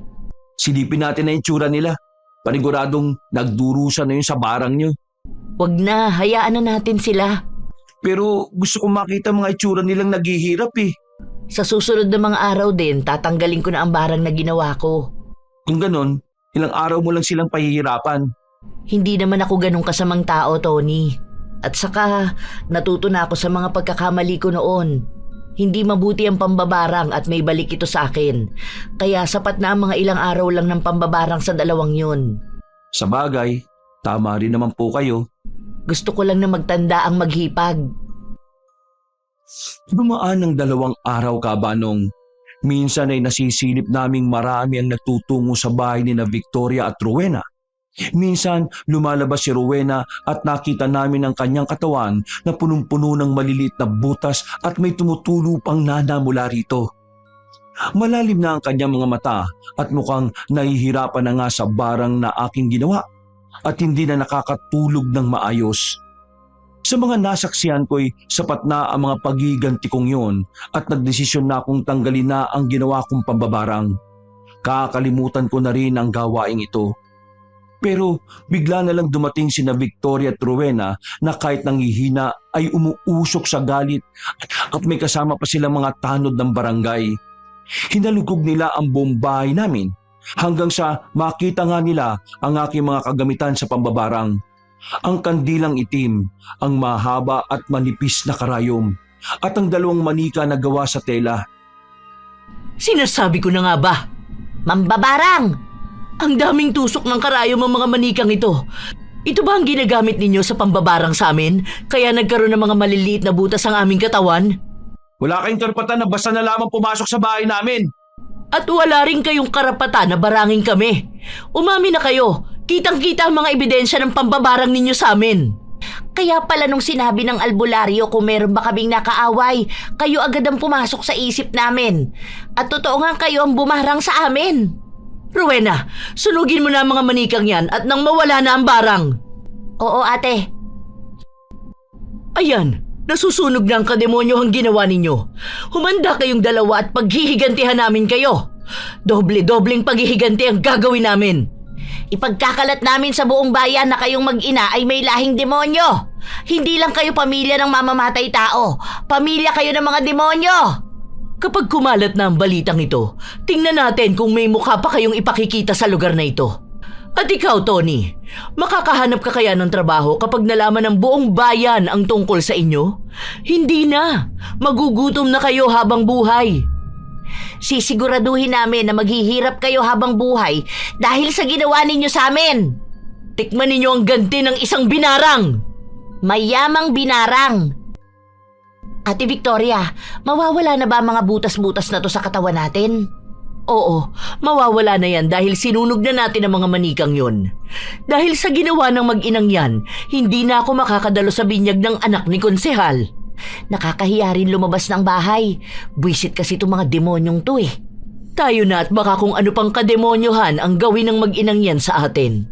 silipin natin na yung tsura nila. Paniguradong nagdurusa na yun sa barang nyo. Wag na, hayaan na natin sila. Pero gusto kong makita mga itsura nilang naghihirap eh. Sa susunod na mga araw din, tatanggalin ko na ang barang na ginawa ko. Kung ganun, ilang araw mo lang silang pahihirapan. Hindi naman ako ganun kasamang tao, Tony. At saka, natuto na ako sa mga pagkakamali ko noon. Hindi mabuti ang pambabarang at may balik ito sa akin. Kaya sapat na ang mga ilang araw lang ng pambabarang sa 2 yun. Sa bagay, tama rin naman po kayo. Gusto ko lang na magtanda ang maghipag. Dumaan ng 2 araw kabanong. Minsan ay nasisilip naming marami ang nagtutungo sa bahay ni na Victoria at Rowena. Minsan lumalabas si Rowena at nakita namin ang kanyang katawan na punong-puno ng maliliit na butas at may tumutulo pang nana mula rito. Malalim na ang kanyang mga mata at mukhang nahihirapan na nga sa barang na aking ginawa at hindi na nakakatulog ng maayos. Sa mga nasaksihan ko'y sapat na ang mga pagiganti kong yon at nagdesisyon na akong tanggalin na ang ginawa kong pambabarang. Kakalimutan ko na rin ang gawaing ito. Pero bigla na lang dumating sina Victoria at Rowena na kahit nanghihina ay umuusok sa galit at may kasama pa silang mga tanod ng barangay. Hinalugog nila ang buong bahay namin hanggang sa makita nga nila ang aking mga kagamitan sa pambabarang. Ang kandilang itim, ang mahaba at manipis na karayom, at ang 2 manika na gawa sa tela. Sinasabi ko na nga ba? Mambabarang! Ang daming tusok ng karayom ang mga manikang ito. Ito ba ang ginagamit ninyo sa pambabarang sa amin? Kaya nagkaroon ng mga maliliit na butas ang aming katawan? Wala kayong karapatan na basta na lamang pumasok sa bahay namin. At wala rin kayong karapatan na barangin kami. Umami na kayo. Kitang-kita ang mga ebidensya ng pambabarang ninyo sa amin. Kaya pala nung sinabi ng albularyo kung meron ba kaming nakaaway, kayo agad ang pumasok sa isip namin. At totoo nga kayo ang bumarang sa amin. Rowena, sunugin mo na ang mga manikang yan at nang mawala na ang barang. Oo, ate. Ayan, nasusunog na ang kademonyohang ginawa ninyo. Humanda kayong 2 at paghihigantihan namin kayo. Doble-dobleng paghihiganti ang gagawin namin. Ipagkakalat namin sa buong bayan na kayong mag-ina ay may lahing demonyo. Hindi lang kayo pamilya ng mamamatay tao. Pamilya kayo ng mga demonyo. Kapag kumalat na ang balitang ito, tingnan natin kung may mukha pa kayong ipakikita sa lugar na ito. At ikaw, Tony, makakahanap ka kaya ng trabaho kapag nalaman ng buong bayan ang tungkol sa inyo? Hindi na. Magugutom na kayo habang buhay. Sisiguraduhin namin na maghihirap kayo habang buhay dahil sa ginawa ninyo sa amin. Tikman ninyo ang ganti ng isang binarang. Mayamang binarang. Ate Victoria, mawawala na ba ang mga butas-butas na to sa katawan natin? Oo, mawawala na yan dahil sinunog na natin ang mga manikang yun. Dahil sa ginawa ng mag-inang yan, hindi na ako makakadalo sa binyag ng anak ni konsehal. Nakakahiya rin lumabas ng bahay. Buisit kasi itong mga demonyong to eh. Tayo na at baka kung ano pang kademonyohan ang gawin ng mag-inang yan sa atin.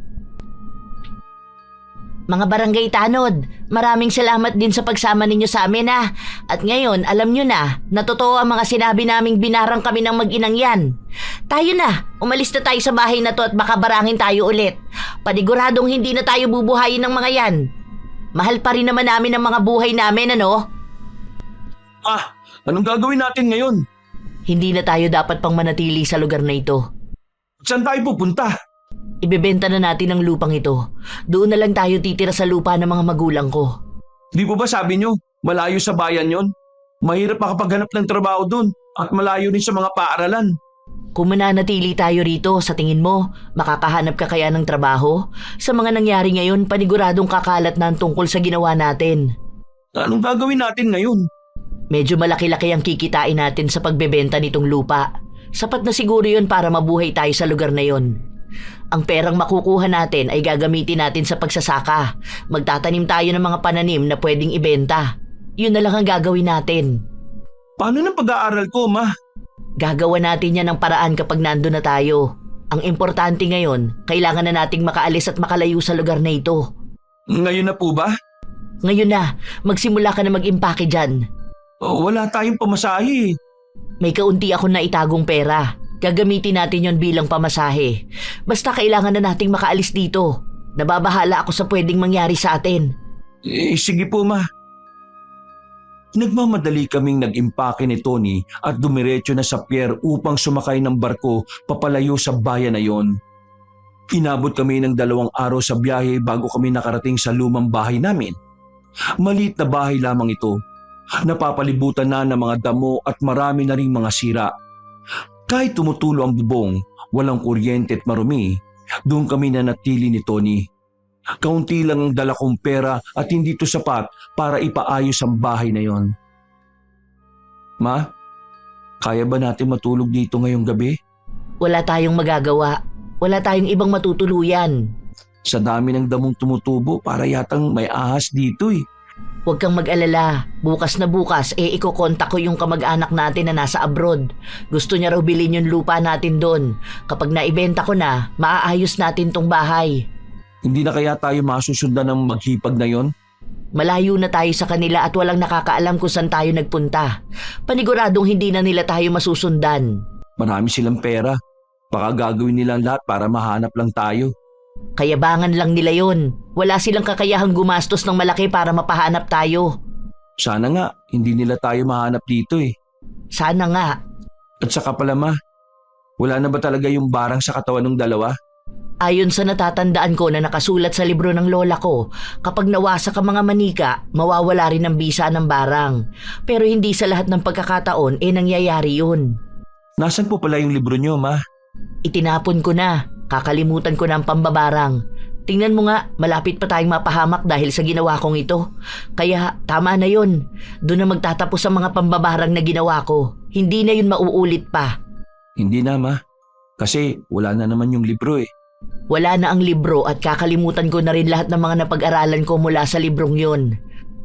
Mga barangay tanod, maraming salamat din sa pagsama ninyo sa amin ha. At ngayon, alam nyo na totoo ang mga sinabi naming binarang kami ng mag-inang yan. Tayo na, umalis na tayo sa bahay na to at baka barangin tayo ulit. Paniguradong hindi na tayo bubuhayin ng mga yan. Mahal pa rin naman namin ang mga buhay namin, ano? Anong gagawin natin ngayon? Hindi na tayo dapat pang manatili sa lugar na ito. Saan tayo pupunta? Ibebenta na natin ang lupang ito. Doon na lang tayo titira sa lupa ng mga magulang ko. Di po ba sabi nyo, malayo sa bayan yon? Mahirap makapaghanap ng trabaho dun at malayo rin sa mga paaralan. Kung mananatili tayo rito, sa tingin mo, makakahanap ka kaya ng trabaho? Sa mga nangyari ngayon, paniguradong kakalat na ang tungkol sa ginawa natin. Anong gagawin natin ngayon? Medyo malaki-laki ang kikitain natin sa pagbebenta nitong lupa. Sapat na siguro yun para mabuhay tayo sa lugar na yon. Ang perang makukuha natin ay gagamitin natin sa pagsasaka. Magtatanim tayo ng mga pananim na pwedeng ibenta. Yun na lang ang gagawin natin. Paano ng pag-aaral ko, Ma? Gagawa natin yan ng paraan kapag nando na tayo. Ang importante ngayon, kailangan na nating makaalis at makalayo sa lugar na ito. Ngayon na po ba? Ngayon na, magsimula ka na mag-impake dyan. Wala tayong pamasahe. May kaunti ako na itagong pera. Gagamitin natin yon bilang pamasahe. Basta kailangan na nating makaalis dito. Nababahala ako sa pwedeng mangyari sa atin. Sige po, Ma. Nagmamadali kaming nag-impake ni Tony at dumiretso na sa pier upang sumakay ng barko papalayo sa bayan na yon. Inabot kami ng 2 araw sa biyahe bago kami nakarating sa lumang bahay namin. Maliit na bahay lamang ito. Napapalibutan na ng mga damo at marami na ring mga sira. Kahit tumutulo ang bubong, walang kuryente at marumi, doon kami nanatili ni Tony. Kaunti lang ang dala kong pera at hindi to sapat para ipaayos ang bahay na yon. Ma, kaya ba natin matulog dito ngayong gabi? Wala tayong magagawa. Wala tayong ibang matutuluyan. Sa dami ng damong tumutubo, para yatang may ahas dito eh. Huwag kang mag-alala. Bukas na bukas, ikokontak ko yung kamag-anak natin na nasa abroad. Gusto niya raw bilhin yung lupa natin doon. Kapag naibenta ko na, maaayos natin tong bahay. Hindi na kaya tayo masusundan ng maghipag na yon? Malayo na tayo sa kanila at walang nakakaalam kung saan tayo nagpunta. Paniguradong hindi na nila tayo masusundan. Marami silang pera. Baka gagawin nila lahat para mahanap lang tayo. Kayabangan lang nila yon. Wala silang kakayahang gumastos ng malaki para mapahanap tayo. Sana nga, hindi nila tayo mahanap dito eh. Sana nga. At saka pala, Ma, wala na ba talaga yung barang sa katawan ng dalawa? Ayon sa natatandaan ko na nakasulat sa libro ng lola ko, kapag nawasak ang mga manika, mawawala rin ang bisa ng barang. Pero hindi sa lahat ng pagkakataon nangyayari yun. Nasaan po pala yung libro nyo, Ma? Itinapon ko na. Kakalimutan ko na ang pambabarang. Tingnan mo nga, malapit pa tayong mapahamak dahil sa ginawa kong ito. Kaya tama na yun. Doon na magtatapos ang mga pambabarang na ginawa ko. Hindi na yun mauulit pa. Hindi na, Ma. Kasi wala na naman yung libro eh. Wala na ang libro at kakalimutan ko na rin lahat ng mga napag-aralan ko mula sa librong yun.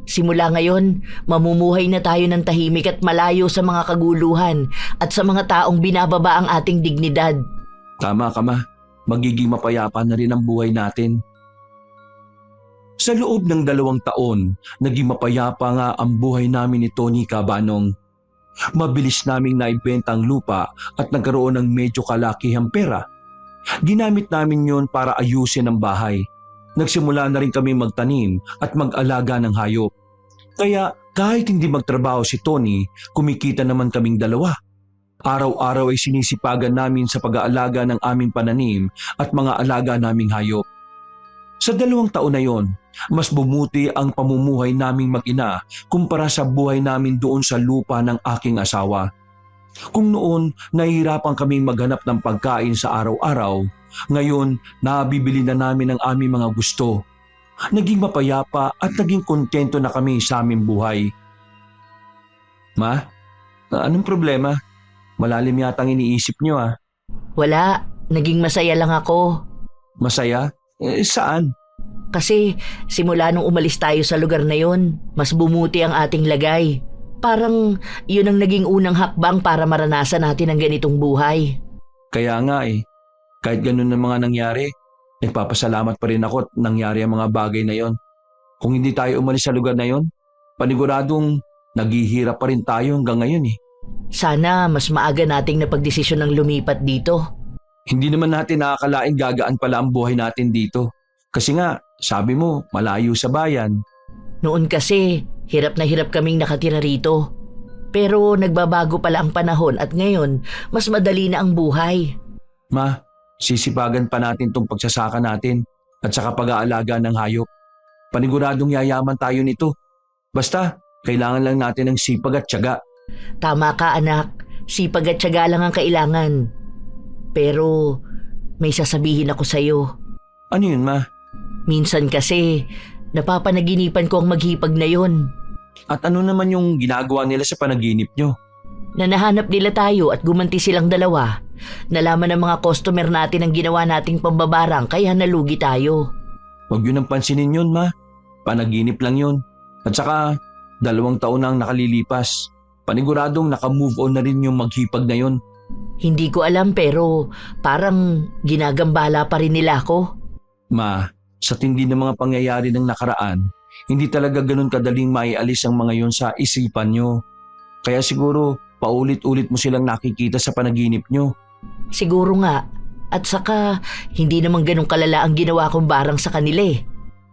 Simula ngayon, mamumuhay na tayo ng tahimik at malayo sa mga kaguluhan at sa mga taong binababa ang ating dignidad. Tama ka, Ma. Magiging mapayapa na rin ang buhay natin. Sa loob ng 2 taon, naging mapayapa nga ang buhay namin ni Tony Cabanong. Mabilis naming naibenta ang lupa at nagkaroon ng medyo kalakihang pera. Ginamit namin yon para ayusin ang bahay. Nagsimula na rin kami magtanim at mag-alaga ng hayop. Kaya kahit hindi magtrabaho si Tony, kumikita naman kaming 2. Araw-araw ay sinisipagan namin sa pag-aalaga ng aming pananim at mga alaga naming hayop. Sa 2 taon na yon, mas bumuti ang pamumuhay naming mag-ina kumpara sa buhay namin doon sa lupa ng aking asawa. Kung noon, nahihirapan kaming maghanap ng pagkain sa araw-araw, ngayon nabibili na namin ang aming mga gusto. Naging mapayapa at naging kontento na kami sa aming buhay. Ma, anong problema? Malalim yata ang iniisip niyo ah. Wala, naging masaya lang ako. Masaya? Saan? Kasi simula nung umalis tayo sa lugar na yon, mas bumuti ang ating lagay. Parang yun ang naging unang hakbang para maranasan natin ang ganitong buhay. Kaya nga kahit ganun na mga nangyari, nagpapasalamat pa rin ako at nangyari ang mga bagay na yon. Kung hindi tayo umalis sa lugar na yon, paniguradong naghihirap pa rin tayo hanggang ngayon Sana mas maaga nating napagdesisyon ng lumipat dito. Hindi naman natin nakakalaing gagaan pala ang buhay natin dito. Kasi nga, sabi mo, malayo sa bayan. Noon kasi, hirap na hirap kaming nakatira rito. Pero nagbabago pala ang panahon at ngayon, mas madali na ang buhay. Ma, sisipagan pa natin tong pagsasaka natin at saka pag-aalaga ng hayop. Paniguradong yayaman tayo nito. Basta, kailangan lang natin ng sipag at tiyaga. Tama ka anak, sipag at tiyaga lang ang kailangan. Pero may sasabihin ako sa'yo. Ano yun, Ma? Minsan kasi, napapanaginipan ko ang maghipag na yon. At ano naman yung ginagawa nila sa panaginip nyo? Na nahanap nila tayo at gumanti silang dalawa. Nalaman ng mga customer natin ang ginawa nating pambabarang kaya nalugi tayo. Huwag yun ang pansinin yun, Ma. Panaginip lang yun. At saka, 2 taon na ang nakalilipas. Paniguradong naka-move on na rin yung maghipag na yun. Hindi ko alam pero parang ginagambala pa rin nila ako. Ma, sa tindi ng mga pangyayari ng nakaraan, hindi talaga ganun kadaling maialis ang mga yon sa isipan nyo. Kaya siguro, paulit-ulit mo silang nakikita sa panaginip nyo. Siguro nga. At saka, hindi naman ganun kalala ang ginawa kong barang sa kanila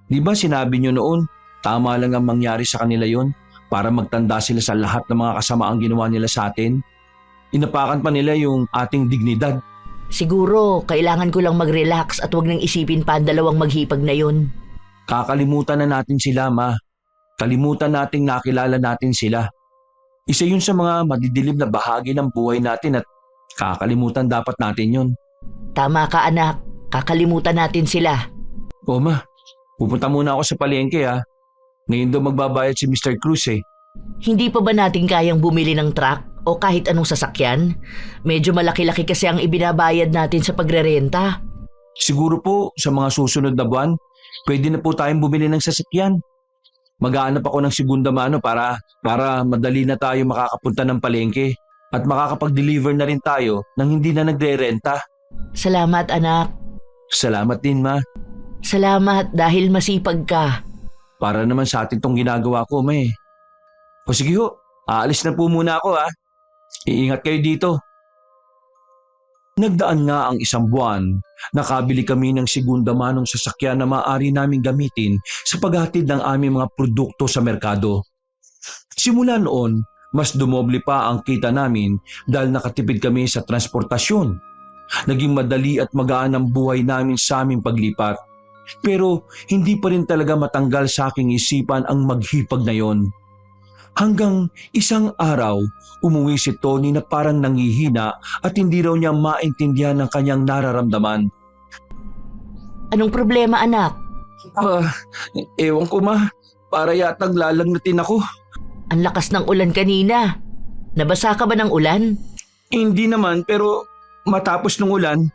Di ba sinabi nyo noon, tama lang ang mangyari sa kanila yon para magtanda sila sa lahat ng mga kasamaang ginawa nila sa atin? Inapakan pa nila yung ating dignidad. Siguro, kailangan ko lang mag-relax at wag nang isipin pa ang dalawang maghipag na yun. Kakalimutan na natin sila, Ma. Kalimutan nating nakilala natin sila. Isa yun sa mga madidilim na bahagi ng buhay natin at kakalimutan dapat natin yun. Tama ka anak, kakalimutan natin sila. O Ma, pupunta muna ako sa palengke Ngayon daw magbabayad si Mr. Cruz Hindi pa ba natin kayang bumili ng truck o kahit anong sasakyan? Medyo malaki-laki kasi ang ibinabayad natin sa pagrerenta. Siguro po sa mga susunod na buwan, pwede na po tayong bumili ng sasakyan. Maghahanap ako ng segunda mano para madali na tayo makakapunta ng palengke at makakapag-deliver na rin tayo nang hindi na nagre-renta. Salamat anak. Salamat din, Ma. Salamat dahil masipag ka. Para naman sa atin tong ginagawa ko, Ma O sige ho, aalis na po muna ako Iingat kayo dito. Nagdaan nga ang 1 buwan, nakabili kami ng segunda manong sasakyan na maaari naming gamitin sa paghatid ng aming mga produkto sa merkado. Simula noon, mas dumoble pa ang kita namin dahil nakatipid kami sa transportasyon. Naging madali at magaan ang buhay namin sa aming paglipat. Pero hindi pa rin talaga matanggal sa aking isipan ang maghipag na yon. Hanggang isang araw, umuwi si Tony na parang nanghihina at hindi raw niya maintindihan ang kanyang nararamdaman. Anong problema anak? Ewan ko, Ma. Para yatang lalagnatin ako. Ang lakas ng ulan kanina. Nabasa ka ba ng ulan? Hindi naman, pero matapos ng ulan,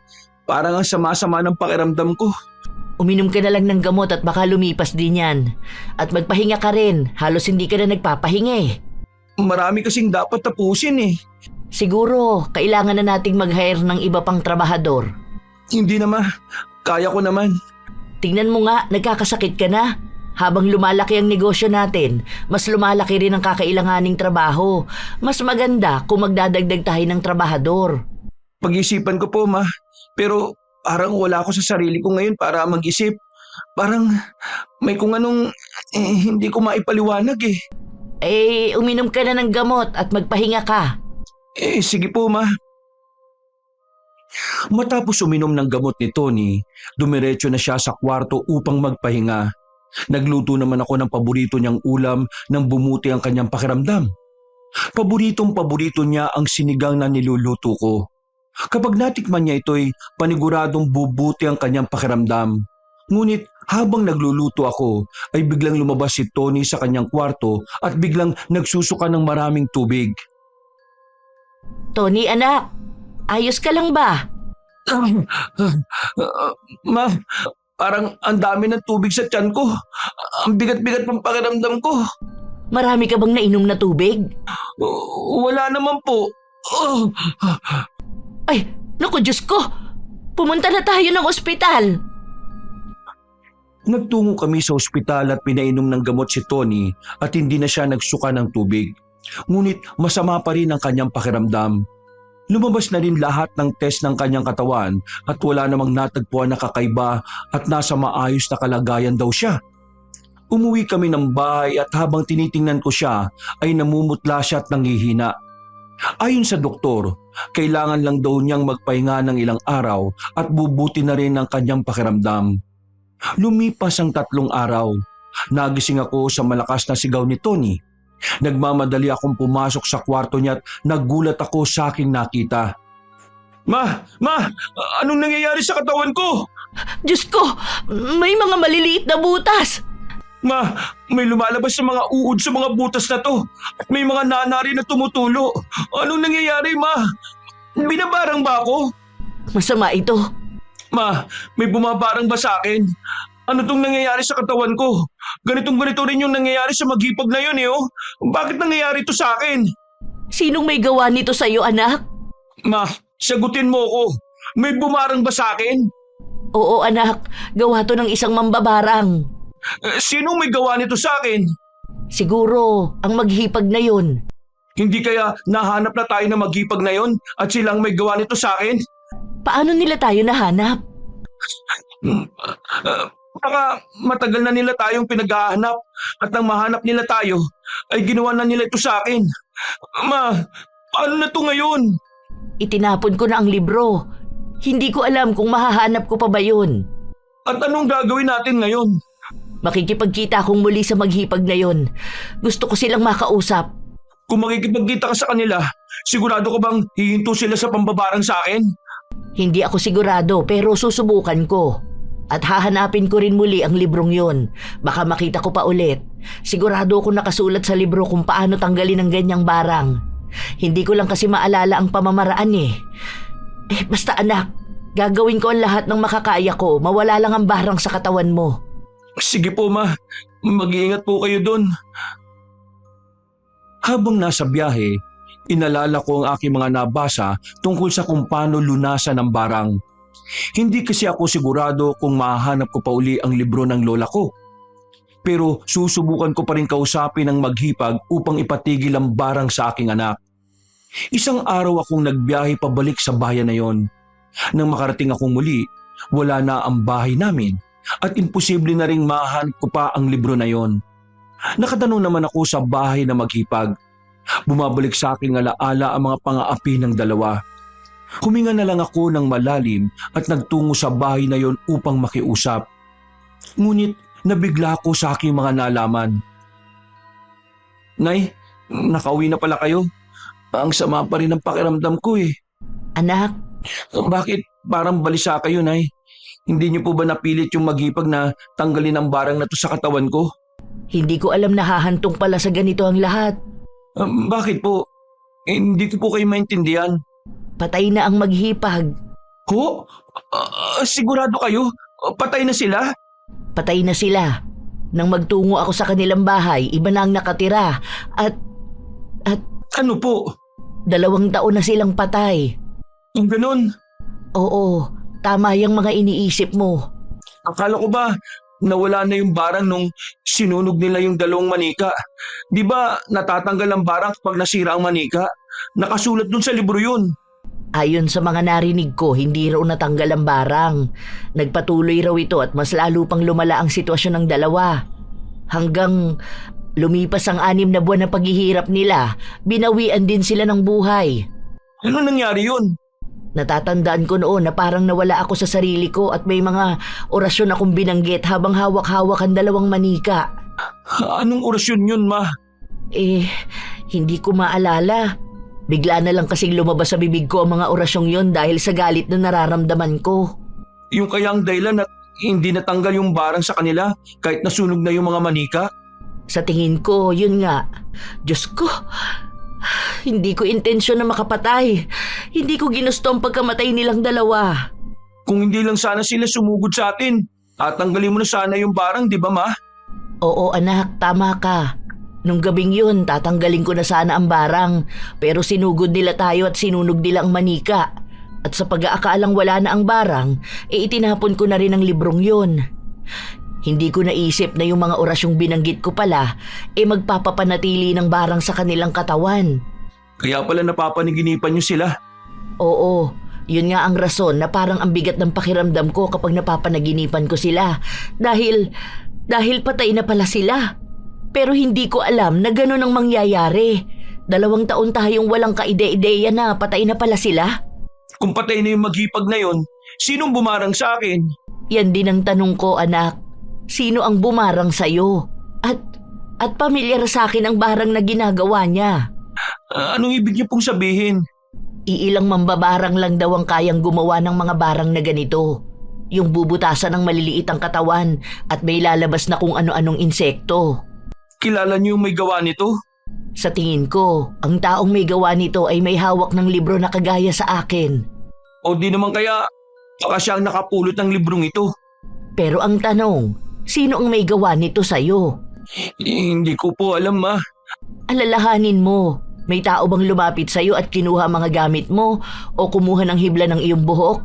parang ang sama-sama ng pakiramdam ko. Uminom ka na lang ng gamot at baka lumipas din yan. At magpahinga ka rin, halos hindi ka na nagpapahinga Marami kasing dapat tapusin Siguro, kailangan na nating mag-hire ng iba pang trabahador. Hindi naman, kaya ko naman. Tingnan mo nga, nagkakasakit ka na. Habang lumalaki ang negosyo natin, mas lumalaki rin ang kakailanganing trabaho. Mas maganda kung magdadagdag tayo ng trabahador. Pag-isipan ko po, Ma. Pero parang wala ako sa sarili ko ngayon para mag-isip. Parang may kung anong hindi ko maipaliwanag Uminom ka na ng gamot at magpahinga ka. Sige po, Ma. Matapos uminom ng gamot ni Tony, dumiretso na siya sa kwarto upang magpahinga. Nagluto naman ako ng paborito niyang ulam nang bumuti ang kanyang pakiramdam. Paboritong-paborito niya ang sinigang na niluluto ko. Kapag natikman niya ito'y paniguradong bubuti ang kanyang pakiramdam. Ngunit habang nagluluto ako ay biglang lumabas si Tony sa kanyang kwarto at biglang nagsusuka ng maraming tubig. Tony anak, ayos ka lang ba? Ma, parang ang dami ng tubig sa tiyan ko. Ang bigat-bigat ng pakiramdam ko. Marami ka bang nainom na tubig? Wala naman po. Ay, naku Diyos ko! Pumunta na tayo ng ospital. Nagtungo kami sa ospital at pinainom ng gamot si Tony at hindi na siya nagsuka ng tubig. Ngunit masama pa rin ang kanyang pakiramdam. Lumabas na rin lahat ng test ng kanyang katawan at wala namang natagpuan na kakaiba at nasa maayos na kalagayan daw siya. Umuwi kami ng bahay at habang tinitingnan ko siya ay namumutla siya at nanghihina. Ayon sa doktor, kailangan lang daw niyang magpahinga ng ilang araw at bubuti na rin ang kanyang pakiramdam. Lumipas ang 3 araw. Nagising ako sa malakas na sigaw ni Tony. Nagmamadali akong pumasok sa kwarto niya at nagulat ako sa aking nakita. Ma! Anong nangyayari sa katawan ko? Diyos ko! May mga maliliit na butas! Ma, may lumalabas sa mga uod sa mga butas na to at may mga nanari na tumutulo. Anong nangyayari, ma? Binabarang ba ako? Masama ito. Ma, may bumabarang ba sa akin? Ano tong nangyayari sa katawan ko? Ganito rin yung nangyayari sa maghipag na yun oh. Bakit nangyayari ito sa akin? Sinong may gawa nito sa'yo, anak? Ma, sagutin mo ko. May bumarang ba sa akin? Oo, anak. Gawa to ng isang mambabarang. Sino may gawa nito sa akin? Siguro, ang maghipag na yun. Hindi kaya nahanap na tayo na maghipag na yon at silang may gawa nito sa akin? Paano nila tayo nahanap? Baka matagal na nila tayong pinaghahanap at nang mahanap nila tayo ay ginawa na nila ito sa akin. Ma, paano na to ngayon? Itinapon ko na ang libro. Hindi ko alam kung mahahanap ko pa ba yun. At anong gagawin natin ngayon? Makikipagkita akong muli sa maghipag na yun. Gusto ko silang makausap. Kung makikipagkita ka sa kanila, sigurado ka bang hihinto sila sa pambabarang sa akin? Hindi ako sigurado pero susubukan ko. At hahanapin ko rin muli ang librong yun. Baka makita ko pa ulit. Sigurado ako nakasulat sa libro kung paano tanggalin ang ganyang barang. Hindi ko lang kasi maalala ang pamamaraan eh. Basta anak, gagawin ko ang lahat ng makakaya ko. Mawala lang ang barang sa katawan mo. Sige po ma, mag-iingat po kayo doon. Habang nasa biyahe, inalala ko ang aking mga nabasa tungkol sa kung paano lunasan ang barang. Hindi kasi ako sigurado kung mahahanap ko pa uli ang libro ng lola ko. Pero susubukan ko pa rin kausapin ang maghipag upang ipatigil ang barang sa aking anak. Isang araw akong nagbiyahe pabalik sa bayan na yon. Nang makarating akong muli, wala na ang bahay namin. At imposible na ring mahanap ko pa ang libro na yon. Nakatanong naman ako sa bahay na maghipag. Bumabalik sa aking alaala ang mga pangaapi ng dalawa. Huminga na lang ako ng malalim at nagtungo sa bahay na yon upang makiusap. Ngunit nabigla ako sa aking mga nalaman. Nay, nakauwi na pala kayo. Ang sama pa rin ang pakiramdam ko eh. Anak, Bakit parang balisa kayo, Nay? Hindi niyo po ba napilit yung maghipag na tanggalin ang barang na to sa katawan ko? hindi ko alam na hahantong pala sa ganito ang lahat. Bakit po? Hindi ko po kayo maintindihan. Patay na ang maghipag. Ho? Sigurado kayo? Patay na sila? Patay na sila. Nang magtungo ako sa kanilang bahay, iba na ang nakatira. At Ano po? 2 taon na silang patay. Ang ganun? Oo, tama yung mga iniisip mo. Akala ko ba nawala na yung barang nung sinunog nila yung 2 manika? Di ba natatanggal ang barang kapag nasira ang manika? Nakasulat dun sa libro yun. Ayon sa mga narinig ko, hindi raw natanggal ang barang. Nagpatuloy raw ito at mas lalo pang lumala ang sitwasyon ng dalawa. Hanggang lumipas ang 6 na buwan na paghihirap nila, binawian din sila ng buhay. Ano nangyari yun? Natatandaan ko noon na parang nawala ako sa sarili ko at may mga orasyon akong binanggit habang hawak-hawak ang 2 manika. Anong orasyon yun, ma? Hindi ko maalala. Bigla na lang kasing lumabas sa bibig ko ang mga orasyong yon dahil sa galit na nararamdaman ko. Yung kayang dahilan at hindi natanggal yung barang sa kanila kahit nasunog na yung mga manika? Sa tingin ko, yun nga. Diyos ko, Hindi ko intensyon na makapatay. Hindi ko ginusto ang pagkamatay nilang dalawa. Kung hindi lang sana sila sumugod sa atin, tatanggalin mo na sana yung barang, di ba ma? Oo anak, tama ka. Nung gabing yun, tatanggalin ko na sana ang barang. Pero sinugod nila tayo at sinunog nila ang manika. At sa pag-aakalang wala na ang barang, itinapon ko na rin ang librong yun. Hindi ko naisip na yung mga orasyong binanggit ko pala, magpapapanatili ng barang sa kanilang katawan. Kaya pala napapaniginipan niyo sila. Oo, yun nga ang rason na parang ang bigat ng pakiramdam ko kapag napapanaginipan ko sila. Dahil patay na pala sila. Pero hindi ko alam na ganun ang mangyayari. 2 taon tayong walang kaide-ideya na patay na pala sila. Kung patay na yung maghipag na yon, sinong bumarang sa akin? Yan din ang tanong ko, anak. Sino ang bumarang sa'yo? At pamilyar sa akin ang barang na ginagawa niya. Anong ibig niyo pong sabihin? Iilang mambabarang lang daw ang kayang gumawa ng mga barang na ganito. Yung bubutasan ng maliliit ang katawan at may lalabas na kung ano-anong insekto. Kilala niyo yung may gawa nito? Sa tingin ko, ang taong may gawa nito ay may hawak ng libro na kagaya sa akin. O di naman kaya, baka siya ang nakapulot ng librong ito. Pero ang tanong, sino ang may gawa nito sa'yo? Hindi ko po alam ma. Alalahanin mo, may tao bang lumapit sa'yo at kinuha mga gamit mo o kumuha ng hibla ng iyong buhok?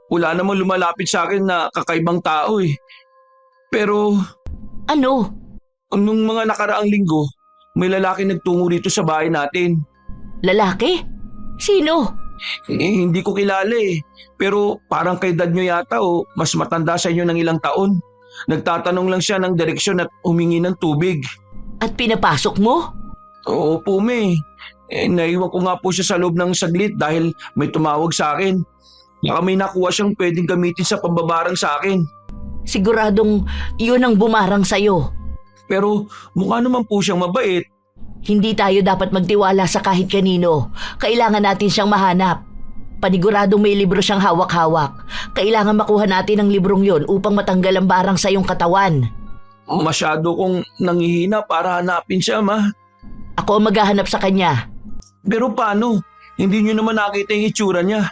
Wala namang lumalapit sa akin na kakaibang tao eh. Pero Ano? nung mga nakaraang linggo, may lalaki nagtungo dito sa bahay natin. Lalaki? Sino? Hindi ko kilala eh. Pero parang kay dad nyo yata o mas matanda sa inyo ng ilang taon. Nagtatanong lang siya ng direksyon at humingi ng tubig. At pinapasok mo? Oo po me. Naiwan ko nga po siya sa loob ng saglit dahil may tumawag sa akin. Baka may nakuha siyang pwedeng gamitin sa pambabarang sa akin. Siguradong yun ang bumarang sa'yo. Pero mukha naman po siyang mabait. Hindi tayo dapat magtiwala sa kahit kanino. Kailangan natin siyang mahanap. Paniguradong may libro siyang hawak-hawak. Kailangan makuha natin ang librong yon upang matanggal ang barang sa iyong katawan. Masyado kong nangihina para hanapin siya ma. Ako ang maghahanap sa kanya. Pero paano? Hindi niyo naman nakita yung itsura niya.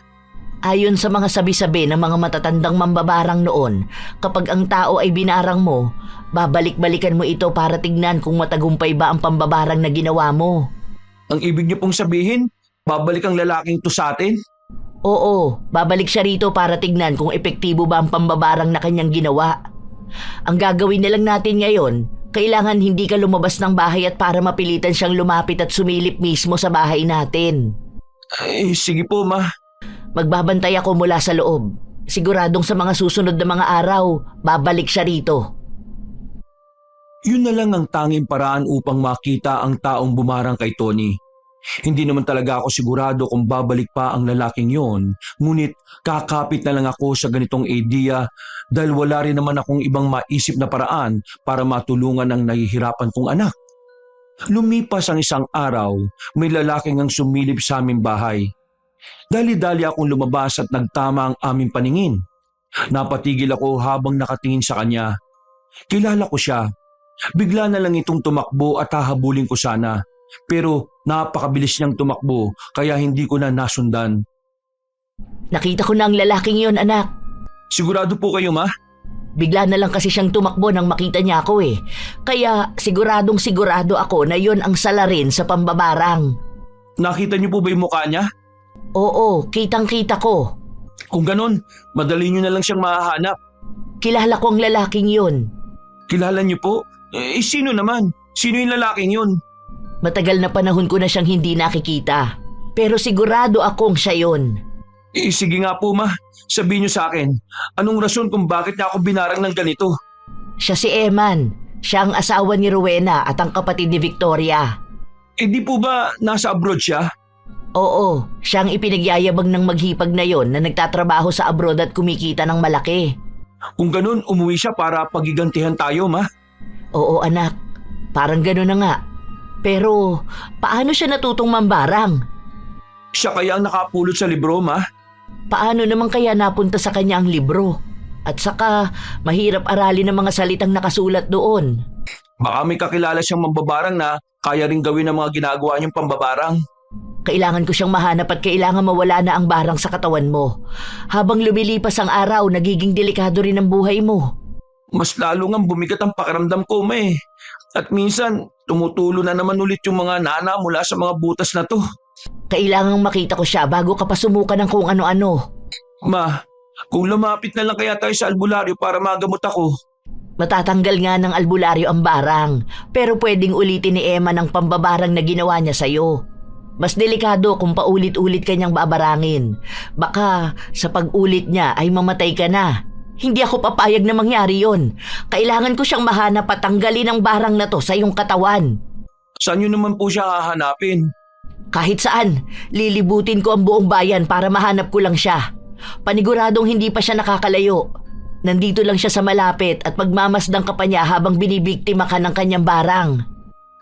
Ayon sa mga sabi-sabi ng mga matatandang mambabarang noon, kapag ang tao ay binarang mo, babalik-balikan mo ito para tignan kung matagumpay ba ang pambabarang na ginawa mo. Ang ibig niyo pong sabihin, babalik ang lalaking to sa atin? Oo, babalik siya rito para tignan kung epektibo ba ang pambabarang na kanyang ginawa. Ang gagawin na lang natin ngayon, kailangan hindi ka lumabas ng bahay at para mapilitan siyang lumapit at sumilip mismo sa bahay natin. Ay, sige po ma. Magbabantay ako mula sa loob. Siguradong sa mga susunod na mga araw, babalik siya rito. Yun na lang ang tanging paraan upang makita ang taong bumarang kay Tony. Hindi naman talaga ako sigurado kung babalik pa ang lalaking yon, ngunit kakapit na lang ako sa ganitong idea dahil wala rin naman akong ibang maisip na paraan para matulungan ang nahihirapan kong anak. Lumipas ang isang araw, may lalaking ang sumilip sa aming bahay. Dali-dali akong lumabas at nagtama ang aming paningin. Napatigil ako habang nakatingin sa kanya. Kilala ko siya. Bigla na lang itong tumakbo at hahabulin ko sana. Pero napakabilis niyang tumakbo kaya hindi ko na nasundan. Nakita ko na ang lalaking yon, anak. Sigurado po kayo ma? Bigla na lang kasi siyang tumakbo nang makita niya ako eh. Kaya siguradong sigurado ako na yon ang salarin sa pambabarang. Nakita niyo po ba yung mukha niya? Oo, kitang-kita ko. Kung ganon, madali niyo na lang siyang mahahanap. Kilala ko ang lalaking yon. Kilala niyo po? Sino naman? Sino yung lalaking yun? Matagal na panahon ko na siyang hindi nakikita. Pero sigurado akong siya yon. Sige nga po ma, sabihin niyo sa akin, anong rason kung bakit niya ako binarang ng ganito? Siya si Eman. Siya ang asawa ni Rowena at ang kapatid ni Victoria. Di po ba nasa abroad siya? Oo, siya ang ipinagyayabang ng maghipag na yon na nagtatrabaho sa abroad at kumikita ng malaki. Kung ganun, umuwi siya para pagigantihan tayo ma. Oo anak, parang gano'n na nga. Pero paano siya natutong mambarang? Siya kaya ang nakapulot sa libro ma? Paano naman kaya napunta sa kanya ang libro? At saka mahirap aralin ang mga salitang nakasulat doon. Baka may kakilala siyang mambabarang na kaya rin gawin ang mga ginagawa niyong pambabarang. Kailangan ko siyang mahanap at kailangan mawala na ang barang sa katawan mo. Habang lumilipas ang araw, nagiging delikado rin ang buhay mo. Mas lalo nga bumigat ang pakiramdam ko, ma eh. At minsan, tumutulo na naman ulit yung mga nana mula sa mga butas na to. Kailangang makita ko siya bago ka pa sumukan ng kung ano-ano. Ma, kung lumapit na lang kaya tayo sa albularyo para magamot ako. Matatanggal nga ng albularyo ang barang, pero pwedeng ulitin ni Emma ng pambabarang na ginawa niya sa'yo. Mas delikado kung paulit-ulit kanyang babarangin. Baka sa pag-ulit niya ay mamatay ka na. Hindi ako papayag na mangyari yon. Kailangan ko siyang mahanap at tanggalin ang barang na to sa iyong katawan. Saan niyo naman po siya hahanapin? Kahit saan, lilibutin ko ang buong bayan para mahanap ko lang siya. Paniguradong hindi pa siya nakakalayo. Nandito lang siya sa malapit at magmamasdang ka pa niya habang binibiktima ka ng kanyang barang.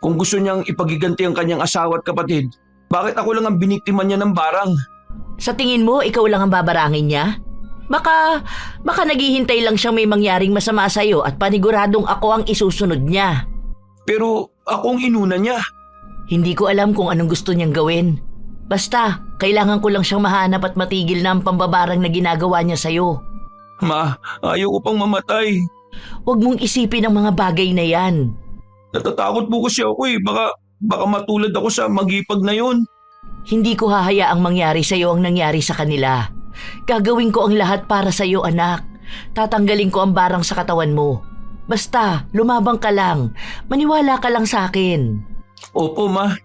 Kung gusto niyang ipagiganti ang kanyang asawa at kapatid, bakit ako lang ang biniktima niya ng barang? Sa tingin mo, ikaw lang ang babarangin niya? Baka naghihintay lang siyang may mangyaring masama sa'yo at paniguradong ako ang isusunod niya. Pero akong inuna niya. Hindi ko alam kung anong gusto niyang gawin. Basta, kailangan ko lang siyang mahanap at matigil na ang pambabarang na ginagawa niya sa'yo. Ma, ayaw ko pang mamatay. Huwag mong isipin ang mga bagay na yan. Natatakot po kasi ako eh. Baka matulad ako sa magipag na yon. Hindi ko hahayaang mangyari sa'yo ang nangyari sa kanila. Gagawin ko ang lahat para sa'yo, anak. Tatanggalin ko ang barang sa katawan mo. Basta, lumabang ka lang. Maniwala ka lang sa akin. Opo, ma.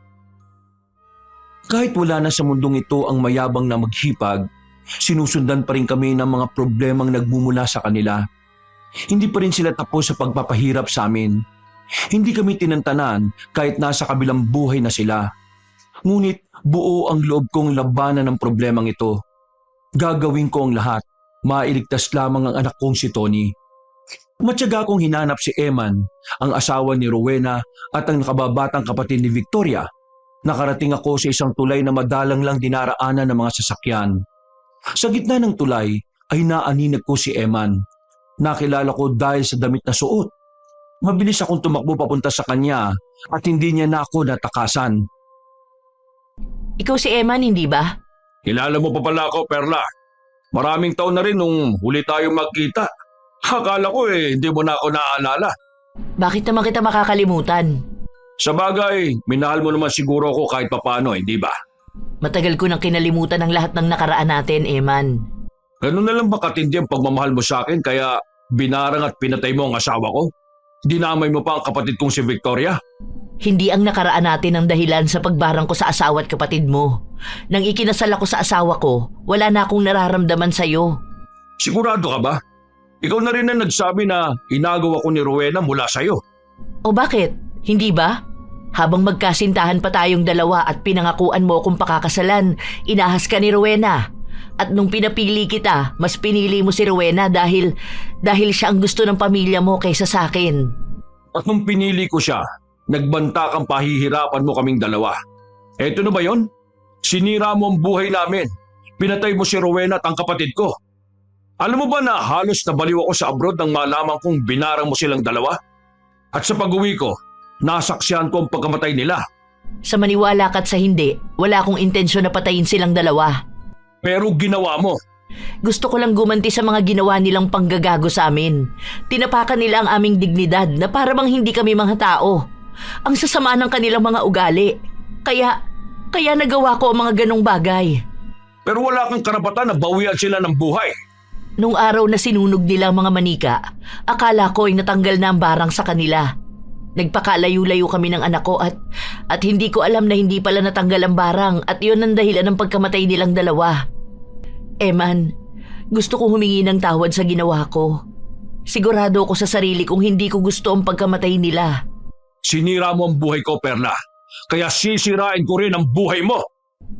Kahit wala na sa mundong ito ang mayabang na maghipag, sinusundan pa rin kami ng mga problemang nagmumula sa kanila. Hindi pa rin sila tapos sa pagpapahirap sa amin. Hindi kami tinantanan kahit nasa kabilang buhay na sila. Ngunit buo ang loob kong labanan ng problemang ito. Gagawin ko ang lahat, mailigtas lamang ang anak kong si Tony. Matyaga kong hinanap si Eman, ang asawa ni Rowena at ang nakababatang kapatid ni Victoria. Nakarating ako sa isang tulay na madalang lang dinaraanan ng mga sasakyan. Sa gitna ng tulay ay naaninag ko si Eman. Nakilala ko dahil sa damit na suot. Mabilis akong tumakbo papunta sa kanya at hindi niya na ako natakasan. Ikaw si Eman, hindi ba? Kilala mo pa pala ako, Perla. Maraming taon na rin nung huli tayong magkita. Akala ko hindi mo na ako naaalala. Bakit naman kita makakalimutan? Sa bagay, minahal mo naman siguro ako kahit papano, hindi ba? Matagal ko nang kinalimutan ang lahat ng nakaraan natin, Eman. Ganun na lang ba katindi ang pagmamahal mo sa akin kaya binarang at pinatay mo ang asawa ko? Dinamay mo pa ang kapatid kong si Victoria? Hindi ang nakaraan natin ang dahilan sa pagbarang ko sa asawa at kapatid mo. Nang ikinasal ako sa asawa ko, wala na akong nararamdaman sa'yo. Sigurado ka ba? Ikaw na rin ang nagsabi na inagaw ako ni Rowena mula sa'yo. O bakit? Hindi ba? Habang magkasintahan pa tayong dalawa at pinangakuan mo akong pakakasalan, inahas ka ni Rowena. At nung pinapili kita, mas pinili mo si Rowena dahil siya ang gusto ng pamilya mo kaysa sa akin. At nung pinili ko siya, nagbanta kang pahihirapan mo kaming dalawa. Eto na ba yon? Sinira mo ang buhay namin. Pinatay mo si Rowena at ang kapatid ko. Alam mo ba na halos nabaliw ako sa abroad nang malaman kong binarang mo silang dalawa? At sa pag-uwi ko, nasaksihan ko ang pagkamatay nila. Sa maniwala ka't sa hindi, wala akong intensyon na patayin silang dalawa. Pero ginawa mo. Gusto ko lang gumanti sa mga ginawa nilang panggagago sa amin. Tinapakan nila ang aming dignidad na para bang hindi kami mga tao. Ang sasama ng kanilang mga ugali. Kaya nagawa ko ang mga ganong bagay. Pero wala kang karapatan na bawian sila ng buhay. Nung araw na sinunog nila ang mga manika, akala ko ay natanggal na ang barang sa kanila. Nagpakalayo-layo kami ng anak ko at hindi ko alam na hindi pala natanggal ang barang at yun ang dahilan ng pagkamatay nilang dalawa. Eman, gusto ko humingi ng tawad sa ginawa ko. Sigurado ko sa sarili kong hindi ko gusto ang pagkamatay nila. Sinira mo ang buhay ko, Perla. Kaya sisirain ko rin ang buhay mo.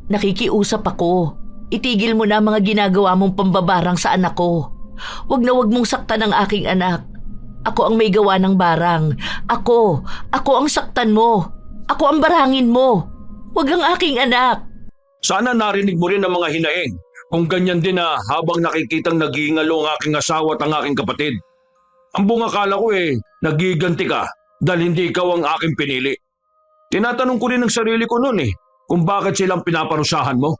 Nakikiusap ako. Itigil mo na ang mga ginagawa mong pambabarang sa anak ko. Huwag na huwag mong saktan ang aking anak. Ako ang may gawa ng barang. Ako ang saktan mo. Ako ang barangin mo. Huwag ang aking anak. Sana narinig mo rin ang mga hinaing. Kung ganyan din na habang nakikitang nagingalo ang aking asawa at ang aking kapatid. Ang buong akala ko nagiganti ka dahil hindi ikaw ang aking pinili. Tinatanong ko rin ang sarili ko noon kung bakit silang pinaparusahan mo.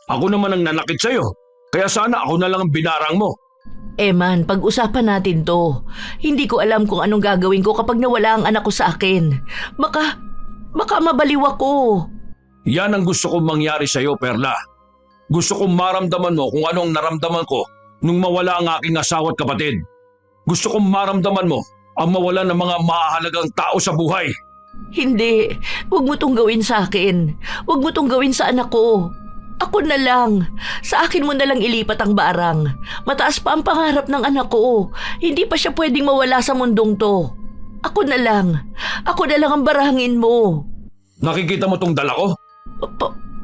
Ako naman ang nanakit sa'yo, kaya sana ako na lang ang binarang mo. Eman, pag-usapan natin to. Hindi ko alam kung anong gagawin ko kapag nawala ang anak ko sa akin. Baka mabaliw ako. Yan ang gusto kong mangyari sa'yo, Perla. Gusto kong maramdaman mo kung anong naramdaman ko nung mawala ang aking asawa at kapatid. Gusto kong maramdaman mo ang mawala ng mga mahalagang tao sa buhay. Hindi, huwag mo tong gawin sa akin. Huwag mo tong gawin sa anak ko. Ako na lang. Sa akin mo na lang ilipat ang barang. Mataas pa ang pangarap ng anak ko. Hindi pa siya pwedeng mawala sa mundong to. Ako na lang. Ako na lang ang barangin mo. Nakikita mo tong dala ko?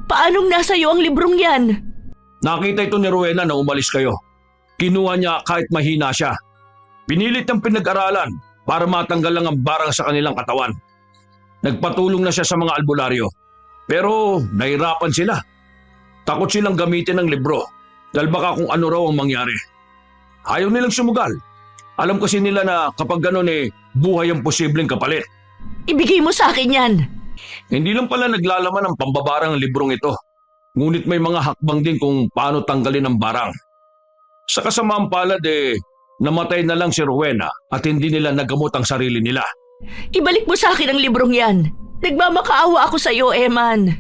Paanong nasa iyo ang librong yan? Nakita ito ni Rowena na umalis kayo. Kinuha niya kahit mahina siya. Pinilit ng pinag-aralan para matanggal lang ang barang sa kanilang katawan. Nagpatulong na siya sa mga albularyo. Pero nahirapan sila. Takot silang gamitin ang libro dahil baka kung ano raw ang mangyari. Ayaw nilang sumugal. Alam kasi nila na kapag gano'n buhay ang posibleng kapalit. Ibigay mo sa akin yan. Hindi lang pala naglalaman ng pambabarang ang librong ito. Ngunit may mga hakbang din kung paano tanggalin ang barang. Sa kasamaang palad namatay na lang si Rowena at hindi nila nagamot ang sarili nila. Ibalik mo sa akin ang librong yan. Nagmamakaawa ako sa iyo, Eman.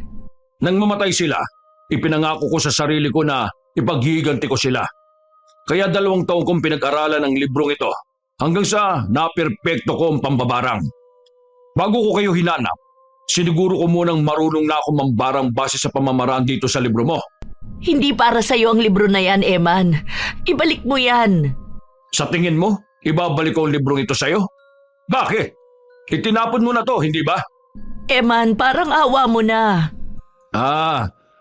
Nang mamatay sila, ipinangako ko sa sarili ko na ipaghihiganti ko sila. Kaya 2 taon kong pinag-aralan ang librong ito hanggang sa naperpekto ko ang pambabarang. Bago ko kayo hinanap, siniguro ko munang marunong na ako mambarang base sa pamamaraan dito sa libro mo. Hindi para sa iyo ang libro na yan, Eman. Ibalik mo yan. Sa tingin mo, ibabalik ko ang librong ito sa'yo? Bakit? Itinapon mo na to, hindi ba? Eman, parang awa mo na.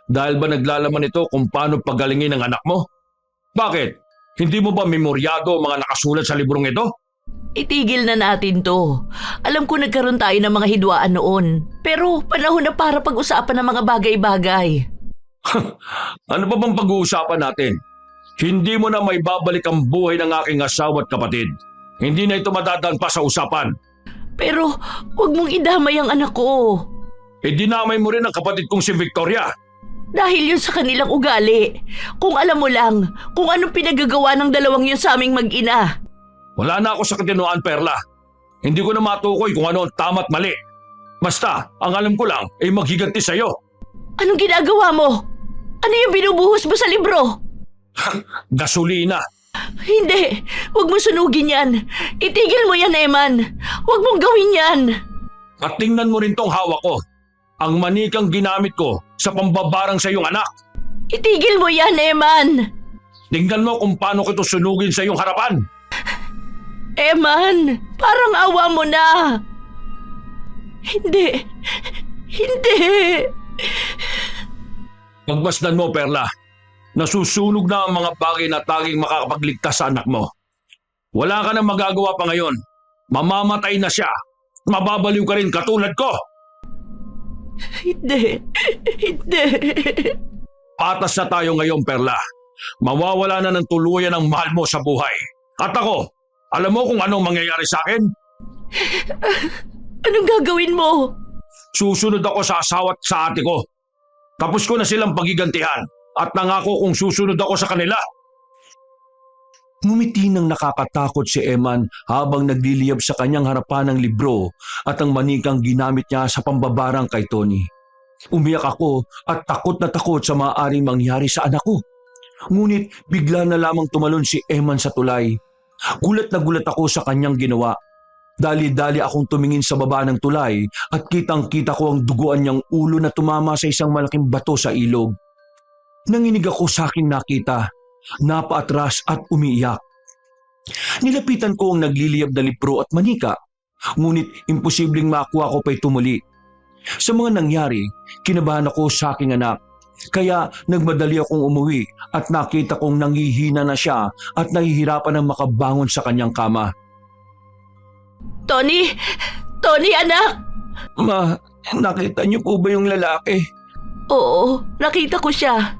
Dahil ba naglalaman ito kung paano pagalingin ang anak mo? Bakit? Hindi mo ba memoryado ang mga nakasulat sa librong ito? Itigil na natin to. Alam ko nagkaroon tayo ng mga hidwaan noon. Pero panahon na para pag-usapan ng mga bagay-bagay. Ano ba bang pag-uusapan natin? Hindi mo na may babalik ang buhay ng aking asawa at kapatid. Hindi na ito madadaan pa sa usapan. Pero huwag mong idamay ang anak ko. Dinamay mo rin ang kapatid kong si Victoria. Dahil yun sa kanilang ugali. Kung alam mo lang kung anong pinagagawa ng dalawang yun sa aming mag-ina. Wala na ako sa katinuan, Perla. Hindi ko na matukoy kung ano ang tama at mali. Basta, ang alam ko lang ay maghiganti sa'yo. Anong ginagawa mo? Ano yung binubuhos mo sa libro? Gasolina. Hindi, huwag mo sunugin yan. Itigil mo yan, Eman. Huwag mong gawin yan. At tingnan mo rin tong hawak ko. Ang manikang ginamit ko sa pambabarang sa iyong anak. Itigil mo yan, Eman. Tingnan mo kung paano ko ito sunugin sa iyong harapan. Eman, parang awa mo na. Hindi. Pagmasdan mo, Perla. Nasusunog na ang mga bagay na tanging makakapagligtas sa anak mo. Wala ka nang magagawa pa ngayon. Mamamatay na siya. Mababaliw ka rin katulad ko. Hindi. Patas na tayo ngayon, Perla. Mawawala na ng tuluyan ang mahal mo sa buhay. At ako, alam mo kung anong mangyayari sa akin? Anong gagawin mo? Susunod ako sa asawa at sa ate ko. Tapos ko na silang pagigantihan at nangako kung susunod ako sa kanila. Ngumiti ng nakakatakot si Eman habang nagliliyab sa kanyang harapan ng libro at ang manikang ginamit niya sa pambabarang kay Tony. Umiyak ako at takot na takot sa maaaring mangyari sa anak ko. Ngunit bigla na lamang tumalon si Eman sa tulay. Gulat na gulat ako sa kanyang ginawa. Dali-dali akong tumingin sa baba ng tulay at kitang-kita ko ang duguan niyang ulo na tumama sa isang malaking bato sa ilog. Nanginig ako sa aking nakita. Napaatras at umiiyak. Nilapitan ko ang nagliliyab na libro at manika, ngunit imposibleng makuha ko pa'y tumuli. Sa mga nangyari, kinabahan ako sa aking anak, kaya nagmadali akong umuwi at nakita kong nanghihina na siya at nahihirapan ng makabangon sa kanyang kama. Tony, anak! Ma, nakita niyo po ba yung lalaki? Oo, nakita ko siya.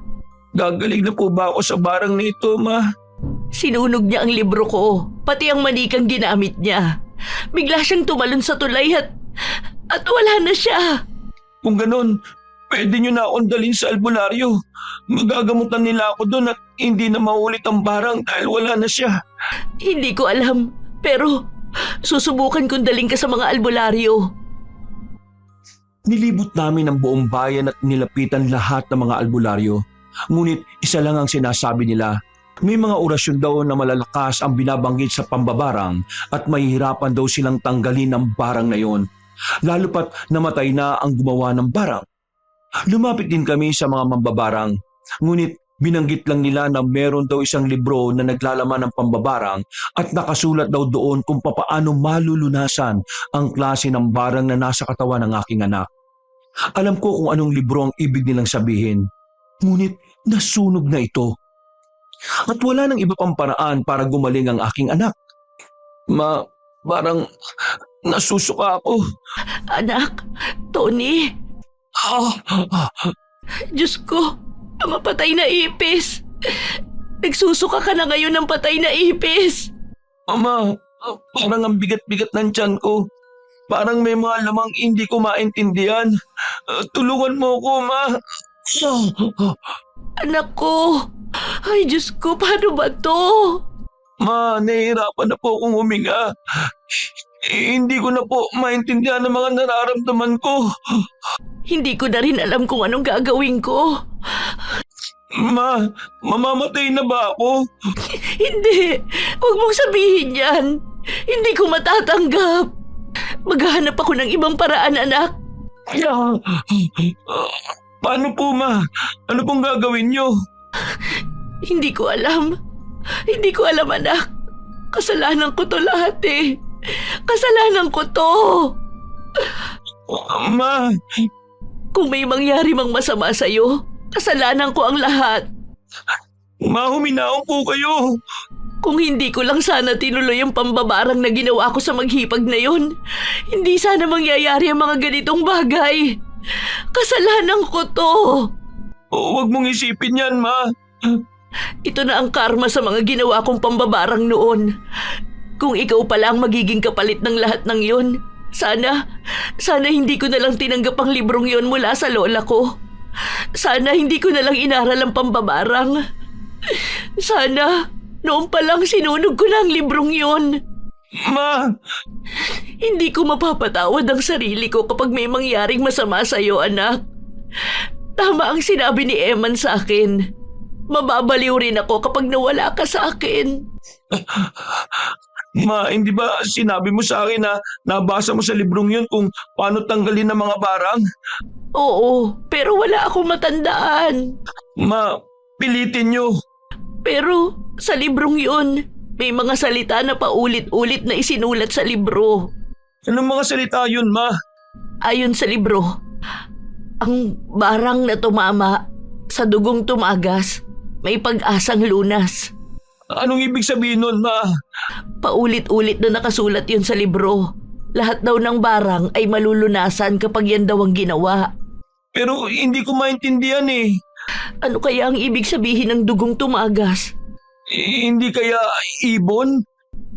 Gagaling na po ba ako sa barang nito, ma? Sinunog niya ang libro ko, pati ang manikang ginamit niya. Bigla siyang tumalon sa tulay at At wala na siya. Kung ganun, pwede nyo na akong dalhin sa albularyo. Magagamutan nila ako doon at hindi na maulit ang barang dahil wala na siya. Hindi ko alam, pero susubukan kong daling ka sa mga albularyo. Nilibot namin ang buong bayan at nilapitan lahat ng mga albularyo. Ngunit isa lang ang sinasabi nila. May mga orasyon daw na malalakas ang binabanggit sa pambabarang at mahihirapan daw silang tanggalin ang barang na yon. Lalo pat namatay na ang gumawa ng barang. Lumapit din kami sa mga mambabarang. Ngunit binanggit lang nila na meron daw isang libro na naglalaman ng pambabarang at nakasulat daw doon kung papaano malulunasan ang klase ng barang na nasa katawan ng aking anak. Alam ko kung anong libro ang ibig nilang sabihin. Ngunit nasunog na ito. At wala nang iba pang paraan para gumaling ang aking anak. Parang nasusuka ako. Anak, Tony, Diyos ko, mga patay na ipis. Nagsusuka ka na ngayon ng patay na ipis. Ama, parang ang bigat-bigat ng tiyan ko. Parang may mga lamang hindi ko maintindihan. Tulungan mo ako, ma. Anak ko, ay Diyos ko, paano ba to? Ma, nahihirapan na po akong huminga. Hindi ko na po maintindihan ang mga nararamdaman ko. Hindi ko na rin alam kung anong gagawin ko. Ma, mamamatay na ba ako? Hindi, huwag mong sabihin yan. Hindi ko matatanggap. Maghahanap ako ng ibang paraan, anak. Paano po, ma? Ano pong gagawin niyo? Hindi ko alam. Hindi ko alam, anak. Kasalanan ko to lahat eh. Kasalanan ko to. Ma, Kung may mangyari mang masama sa'yo, kasalanan ko ang lahat. ma, huminaon po kayo. Kung hindi ko lang sana tinuloy ang pambabarang na ginawa ko sa maghipag na yun, hindi sana mangyayari ang mga ganitong bagay. Kasalanan ko to. Huwag mong isipin yan, ma. Ito na ang karma sa mga ginawa kong pambabarang noon. Kung ikaw pala ang magiging kapalit ng lahat ng yun, sana hindi ko na lang tinanggap ang librong yun mula sa lola ko. Sana hindi ko na lang inaral ang pambabarang. Sana noon pa lang sinunog ko na ang librong yun. Ma, Hindi ko mapapatawad ang sarili ko kapag may mangyaring masama sa'yo, anak. Tama ang sinabi ni Eman sa akin. Mababaliw rin ako kapag nawala ka sa akin. ma, hindi ba sinabi mo sa akin na nabasa mo sa librong yun kung paano tanggalin ang mga barang? Oo, pero wala akong matandaan. Ma, pilitin nyo. Pero sa librong yun, may mga salita na paulit-ulit na isinulat sa libro. Anong mga salita yun, ma? Ayon sa libro, ang barang na tumama sa dugong tumagas, may pag-asang lunas. Anong ibig sabihin nun, ma? Paulit-ulit na nakasulat yun sa libro. Lahat daw ng barang ay malulunasan kapag yan daw ang ginawa. Pero hindi ko maintindihan eh. Ano kaya ang ibig sabihin ng dugong tumagas? Hindi kaya ibon?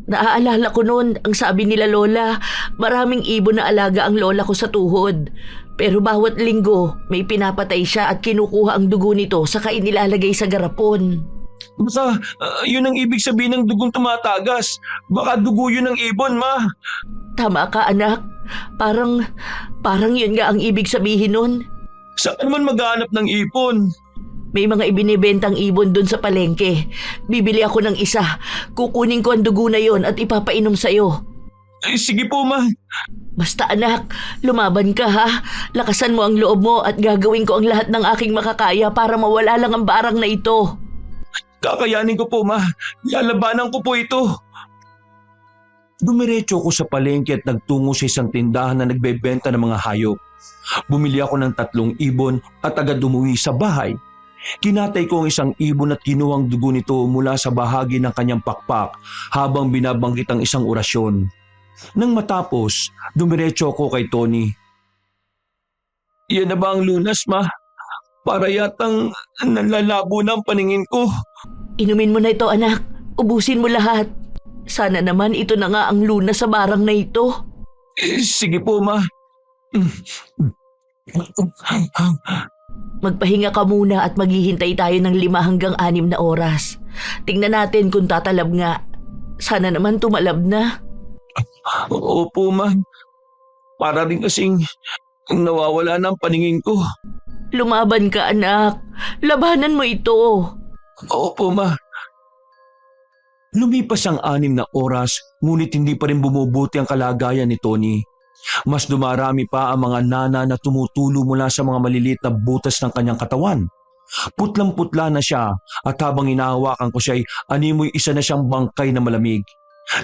Naaalala ko noon, ang sabi nila lola, maraming ibon na alaga ang lola ko sa tuhod. Pero bawat linggo, may pinapatay siya at kinukuha ang dugo nito saka inilalagay sa garapon. Basta yun ang ibig sabihin ng dugong tumatagas. Baka dugo yun ng ibon, ma. Tama ka, anak. Parang yun nga ang ibig sabihin nun. Saan naman maghanap ng ipon? May mga ibinibentang ibon dun sa palengke. Bibili ako ng isa. Kukunin ko ang dugo na yon at ipapainom sa'yo. Sige po, ma. Basta anak, lumaban ka ha. Lakasan mo ang loob mo at gagawin ko ang lahat ng aking makakaya para mawala lang ang barang na ito. Kakayanin ko po, ma. Lalabanan ko po ito. Dumiretso ako sa palengke at nagtungo sa isang tindahan na nagbebenta ng mga hayop. Bumili ako ng 3 ibon at agad umuwi sa bahay. Kinatay ko ang isang ibon at kinuhang dugo nito mula sa bahagi ng kanyang pakpak habang binabanggit ang isang orasyon. Nang matapos, dumiretso ako kay Tony. Yan na ba ang lunas, ma? Para yatang nalalabo na ang paningin ko. Inumin mo na ito anak. Ubusin mo lahat. Sana naman ito na nga ang lunas sa barang na ito. Sige po, ma. Magpahinga ka muna at maghihintay tayo ng 5 hanggang 6 na oras. Tingnan natin kung tatalab nga. Sana naman tumalab na. Opo, ma. Para rin kasing nawawala ng paningin ko. Lumaban ka, anak. Labanan mo ito. Opo, ma. Lumipas ang 6 na oras, ngunit hindi pa rin bumubuti ang kalagayan ni Tony. Mas dumarami pa ang mga nana na tumutulo mula sa mga maliliit na butas ng kanyang katawan. Putlang-putla na siya at habang inahawakan ko siya ay animoy isa na siyang bangkay na malamig.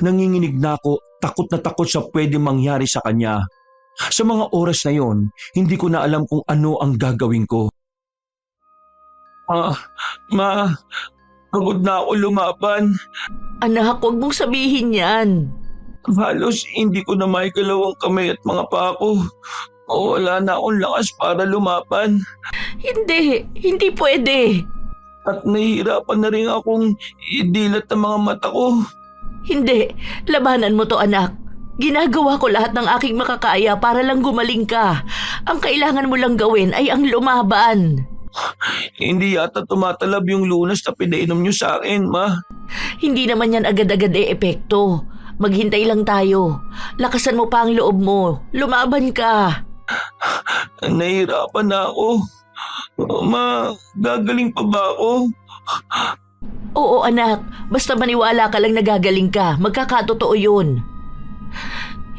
Nanginginig na ako, takot na takot sa pwedeng mangyari sa kanya. Sa mga oras na yon, hindi ko na alam kung ano ang gagawin ko. Ma, pagod na ako lumaban. Anak, huwag mong sabihin yan. Halos hindi ko na maigalaw ang kamay at mga paa ko. Wala na akong lakas para lumaban. Hindi pwede. At nahihirapan na rin akong idilat ang mga mata ko. Hindi, labanan mo to, anak. Ginagawa ko lahat ng aking makakaya para lang gumaling ka. Ang kailangan mo lang gawin ay ang lumaban. Hindi yata tumatalab yung lunas na pinainom niyo sa akin, ma. Hindi naman yan agad-agad epekto. Maghintay lang tayo. Lakasan mo pa ang loob mo. Lumaban ka. Nahihirapan na ako. Ma, gagaling pa ba ako? Oo, anak. Basta maniwala ka lang na gagaling ka. Magkakatotoo yun.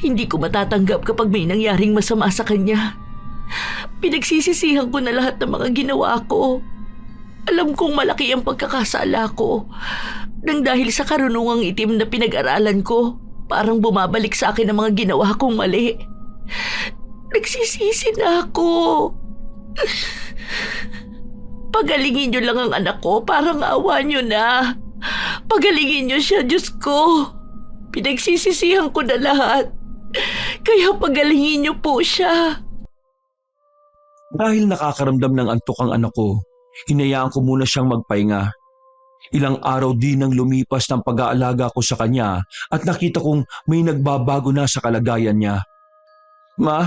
Hindi ko matatanggap kapag may nangyaring masama sa kanya. Pinagsisisihan ko na lahat ng mga ginawa ko. Alam kong malaki ang pagkakasala ko. Nang dahil sa karunungang itim na pinag-aralan ko, parang bumabalik sa akin ang mga ginawa kong mali. Nagsisisi na ako. Pagalingin niyo lang ang anak ko, parang awa niyo na. Pagalingin niyo siya, Diyos ko. Pinagsisisihan ko na lahat. Kaya pagalingin niyo po siya. Dahil nakakaramdam ng antok ang anak ko, hinayaan ko muna siyang magpahinga. Ilang araw din ang lumipas ng pag-aalaga ko sa kanya at nakita kong may nagbabago na sa kalagayan niya. Ma?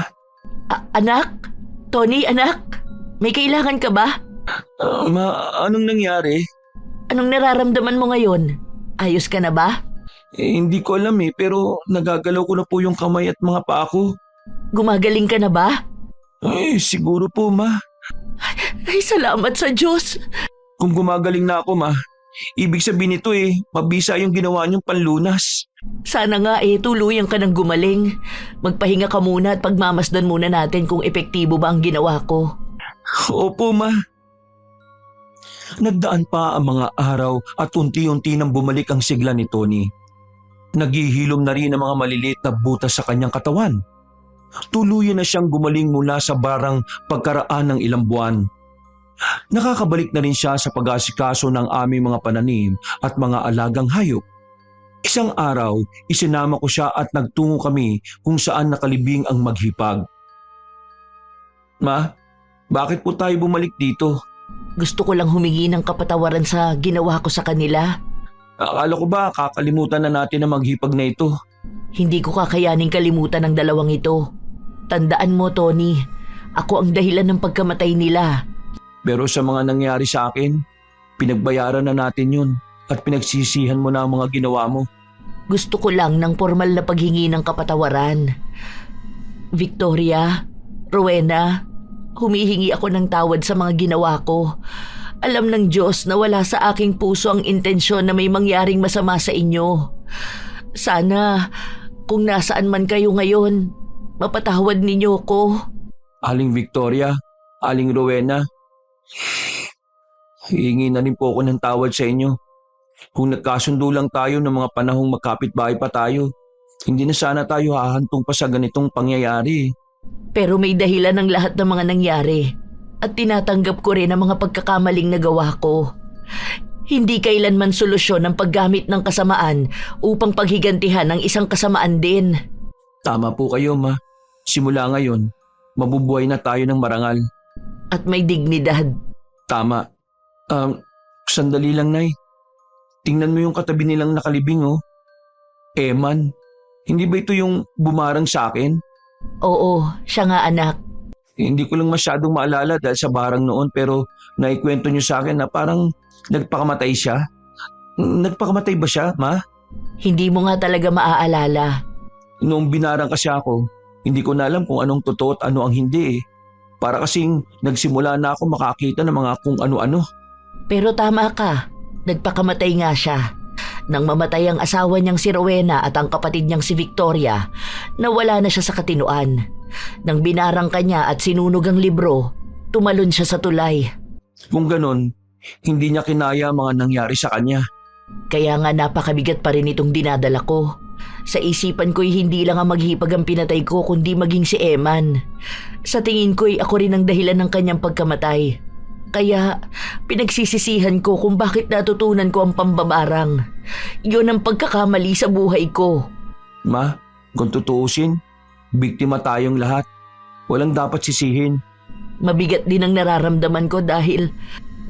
Anak? Tony, anak? May kailangan ka ba? Ma, anong nangyari? Anong nararamdaman mo ngayon? Ayos ka na ba? Hindi ko alam pero nagagalaw ko na po yung kamay at mga paa ko. Gumagaling ka na ba? Siguro po, ma. Ay, salamat sa Diyos. Kung gumagaling na ako, ma, ibig sabihin nito mabisa yung ginawa niyong panlunas. Sana nga tuluyan ka ng gumaling. Magpahinga ka muna at pagmamasdan muna natin kung epektibo ba ang ginawa ko. Opo, ma. Nagdaan pa ang mga araw at unti-unti nang bumalik ang sigla ni Tony. Naghihilom na rin ang mga maliliit na butas sa kanyang katawan. Tuluyan na siyang gumaling mula sa barang pagkaraan ng ilang buwan. Nakakabalik na rin siya sa pag-aasikaso ng aming mga pananim at mga alagang hayop. Isang araw, isinama ko siya at nagtungo kami kung saan nakalibing ang maghipag. Ma, bakit po tayo bumalik dito? Gusto ko lang humingi ng kapatawaran sa ginawa ko sa kanila. Akala ko ba kakalimutan na natin ang maghipag na ito? Hindi ko kakayaning kalimutan ang dalawang ito. Tandaan mo, Tony, ako ang dahilan ng pagkamatay nila. Pero sa mga nangyari sa akin, pinagbayaran na natin yun at pinagsisihan mo na ang mga ginawa mo. Gusto ko lang ng formal na paghingi ng kapatawaran. Victoria, Rowena, humihingi ako ng tawad sa mga ginawa ko. Alam ng Diyos na wala sa aking puso ang intensyon na may mangyaring masama sa inyo. Sana, kung nasaan man kayo ngayon, mapatawad ninyo ko. Aling Victoria, Aling Rowena, hihingi na rin po ako ng tawad sa inyo. Kung nagkasundo lang tayo ng mga panahong magkapit-bahay pa tayo, hindi na sana tayo hahantong pa sa ganitong pangyayari. Pero may dahilan ng lahat ng mga nangyari at tinatanggap ko rin ang mga pagkakamaling nagawa ko. Hindi kailanman solusyon ang paggamit ng kasamaan upang paghigantihan ng isang kasamaan din. Tama po kayo, ma. Simula ngayon, mabubuhay na tayo ng marangal. At may dignidad. Tama. Sandali lang, Nay. Tingnan mo yung katabi nilang nakalibing, oh. Eman, hindi ba ito yung bumarang sa akin? Oo, siya nga anak. Hindi ko lang masyadong maalala dahil sa barang noon pero naikwento niyo sa akin na parang nagpakamatay siya. Nagpakamatay ba siya, ma? Hindi mo nga talaga maaalala. Noong binarang kasi ako, hindi ko na alam kung anong totoo at ano ang hindi eh. Para kasing nagsimula na ako makakita ng mga kung ano-ano. Pero tama ka, nagpakamatay nga siya. Nang mamatay ang asawa niyang si Rowena at ang kapatid niyang si Victoria, nawala na siya sa katinuan. Nang binarang kanya at sinunog ang libro, tumalon siya sa tulay. Kung ganon, hindi niya kinaya ang mga nangyari sa kanya. Kaya nga napakabigat pa rin itong dinadala ko. Sa isipan ko'y hindi lang ang maghipag ang pinatay ko kundi maging si Eman. Sa tingin ko'y ako rin ang dahilan ng kanyang pagkamatay. Kaya pinagsisisihan ko kung bakit natutunan ko ang pambabarang. Yun ang pagkakamali sa buhay ko. Ma, kung tutuusin, biktima tayong lahat. Walang dapat sisihin. Mabigat din ang nararamdaman ko dahil...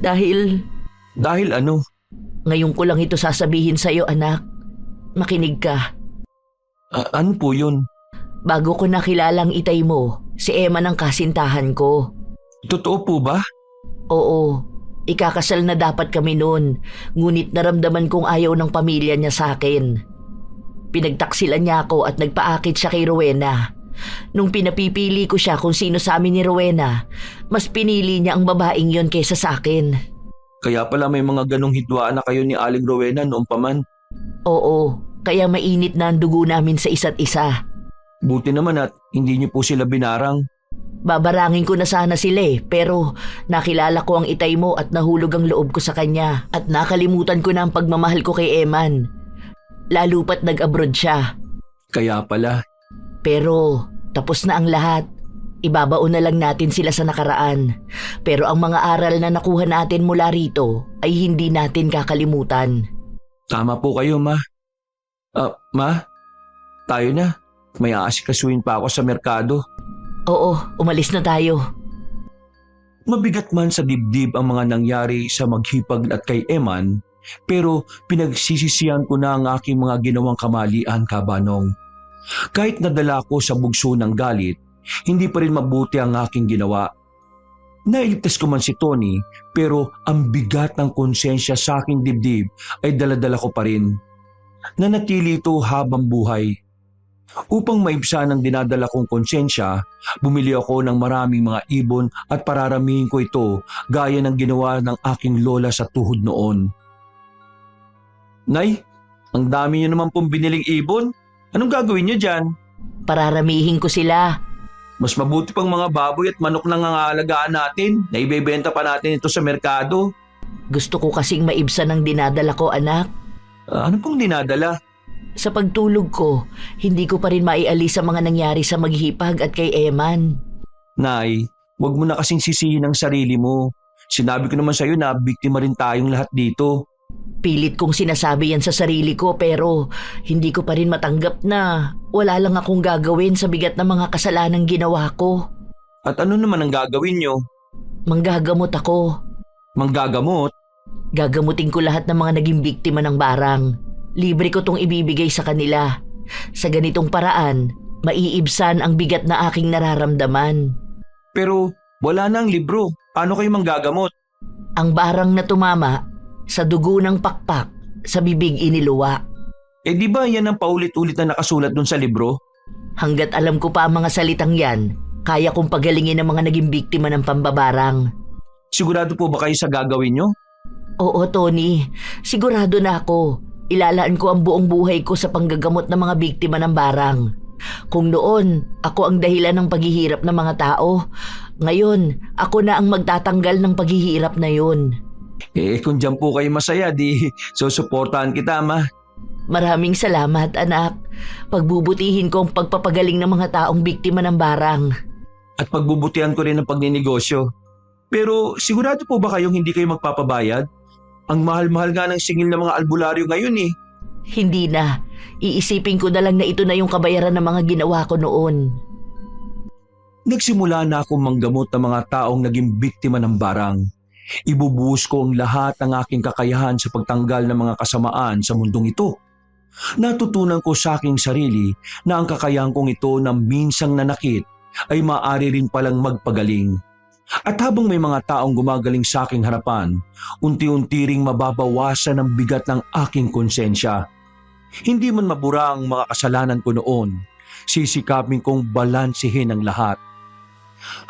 Dahil ano? Ngayon ko lang ito sasabihin sa'yo, anak. Makinig ka. Ano po yun? Bago ko nakilalang itay mo, si Emma ang kasintahan ko. Totoo po ba? Oo, ikakasal na dapat kami noon, ngunit naramdaman kong ayaw ng pamilya niya sa akin. Pinagtaksilan niya ako at nagpaakit siya kay Rowena. Nung pinapipili ko siya kung sino sa amin ni Rowena, mas pinili niya ang babaeng yon kaysa sa akin. Kaya pala may mga ganong hidwaan na kayo ni Aling Rowena noong paman. Oo, kaya mainit na ang dugo namin sa isa't isa. Buti naman at hindi niyo po sila binarang. Babarangin ko na sana sila pero nakilala ko ang itay mo at nahulog ang loob ko sa kanya at nakalimutan ko na ang pagmamahal ko kay Eman. Lalo pat nag-abroad siya. Kaya pala. Pero tapos na ang lahat. Ibabaon na lang natin sila sa nakaraan. Pero ang mga aral na nakuha natin mula rito ay hindi natin kakalimutan. Tama po kayo, ma. Ma, tayo na. May aasikasuhin pa ako sa merkado. Oo, umalis na tayo. Mabigat man sa dibdib ang mga nangyari sa maghipag at kay Eman, pero pinagsisisihan ko na ang aking mga ginawang kamalian, Kabanong. Kahit nadala ko sa bugso ng galit, hindi pa rin mabuti ang aking ginawa. Nailigtas ko man si Tony, pero ang bigat ng konsensya sa aking dibdib ay daladala ko pa rin. Nanatili ito habang buhay. Upang maibsan ang dinadala kong konsensya, bumili ako ng maraming mga ibon at pararamihin ko ito gaya ng ginawa ng aking lola sa tuhod noon. Nay, ang dami niyo naman pong biniling ibon. Anong gagawin niyo dyan? Pararamihin ko sila. Mas mabuti pang mga baboy at manok na nangangalagaan natin na ibebenta pa natin ito sa merkado. Gusto ko kasing maibsan ang dinadala ko, anak. Ano pong dinadala? Sa pagtulog ko, hindi ko pa rin maialis sa mga nangyari sa maghipag at kay Eman. Nay, wag mo na kasing sisihin ang sarili mo. Sinabi ko naman sa iyo na biktima rin tayong lahat dito. Pilit kong sinasabi yan sa sarili ko pero hindi ko pa rin matanggap na wala lang akong gagawin sa bigat ng mga kasalanang ginawa ko. At ano naman ang gagawin nyo? Manggagamot ako. Manggagamot? Gagamutin ko lahat ng mga naging biktima ng barang. Libre ko tong ibibigay sa kanila. Sa ganitong paraan, maiibsan ang bigat na aking nararamdaman. Pero wala nang libro. Paano kayo manggagamot? Ang barang na tumama, sa dugo ng pakpak, sa bibig iniluwa. Di ba yan ang paulit-ulit na nakasulat dun sa libro? Hanggat alam ko pa ang mga salitang yan, kaya kong pagalingin ang mga naging biktima ng pambabarang. Sigurado po ba kayo sa gagawin nyo? Oo, Tony. Sigurado na ako. Ilalaan ko ang buong buhay ko sa panggagamot ng mga biktima ng barang. Kung noon, ako ang dahilan ng paghihirap ng mga tao, ngayon, ako na ang magtatanggal ng paghihirap na yun. Kung dyan po kayo masaya, di susuportahan kita, ma. Maraming salamat, anak. Pagbubutihin ko ang pagpapagaling ng mga taong biktima ng barang. At pagbubutihan ko rin ang pagninegosyo. Pero sigurado po ba kayong hindi kayo magpapabayad? Ang mahal-mahal nga ng singil ng mga albularyo ngayon eh. Hindi na. Iisipin ko na lang na ito na yung kabayaran ng mga ginawa ko noon. Nagsimula na akong manggamot ng mga taong naging biktima ng barang. Ibubuhos ko ang lahat ng aking kakayahan sa pagtanggal ng mga kasamaan sa mundong ito. Natutunan ko sa aking sarili na ang kakayahan kong ito na minsang nanakit ay maaari rin palang magpagaling. At habang may mga taong gumagaling sa aking harapan, unti-unti ring mababawasan ang bigat ng aking konsensya. Hindi man mabura ang mga kasalanan ko noon, sisikapin kong balansehin ang lahat.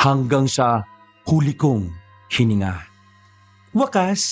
Hanggang sa huli kong hininga. Wakas,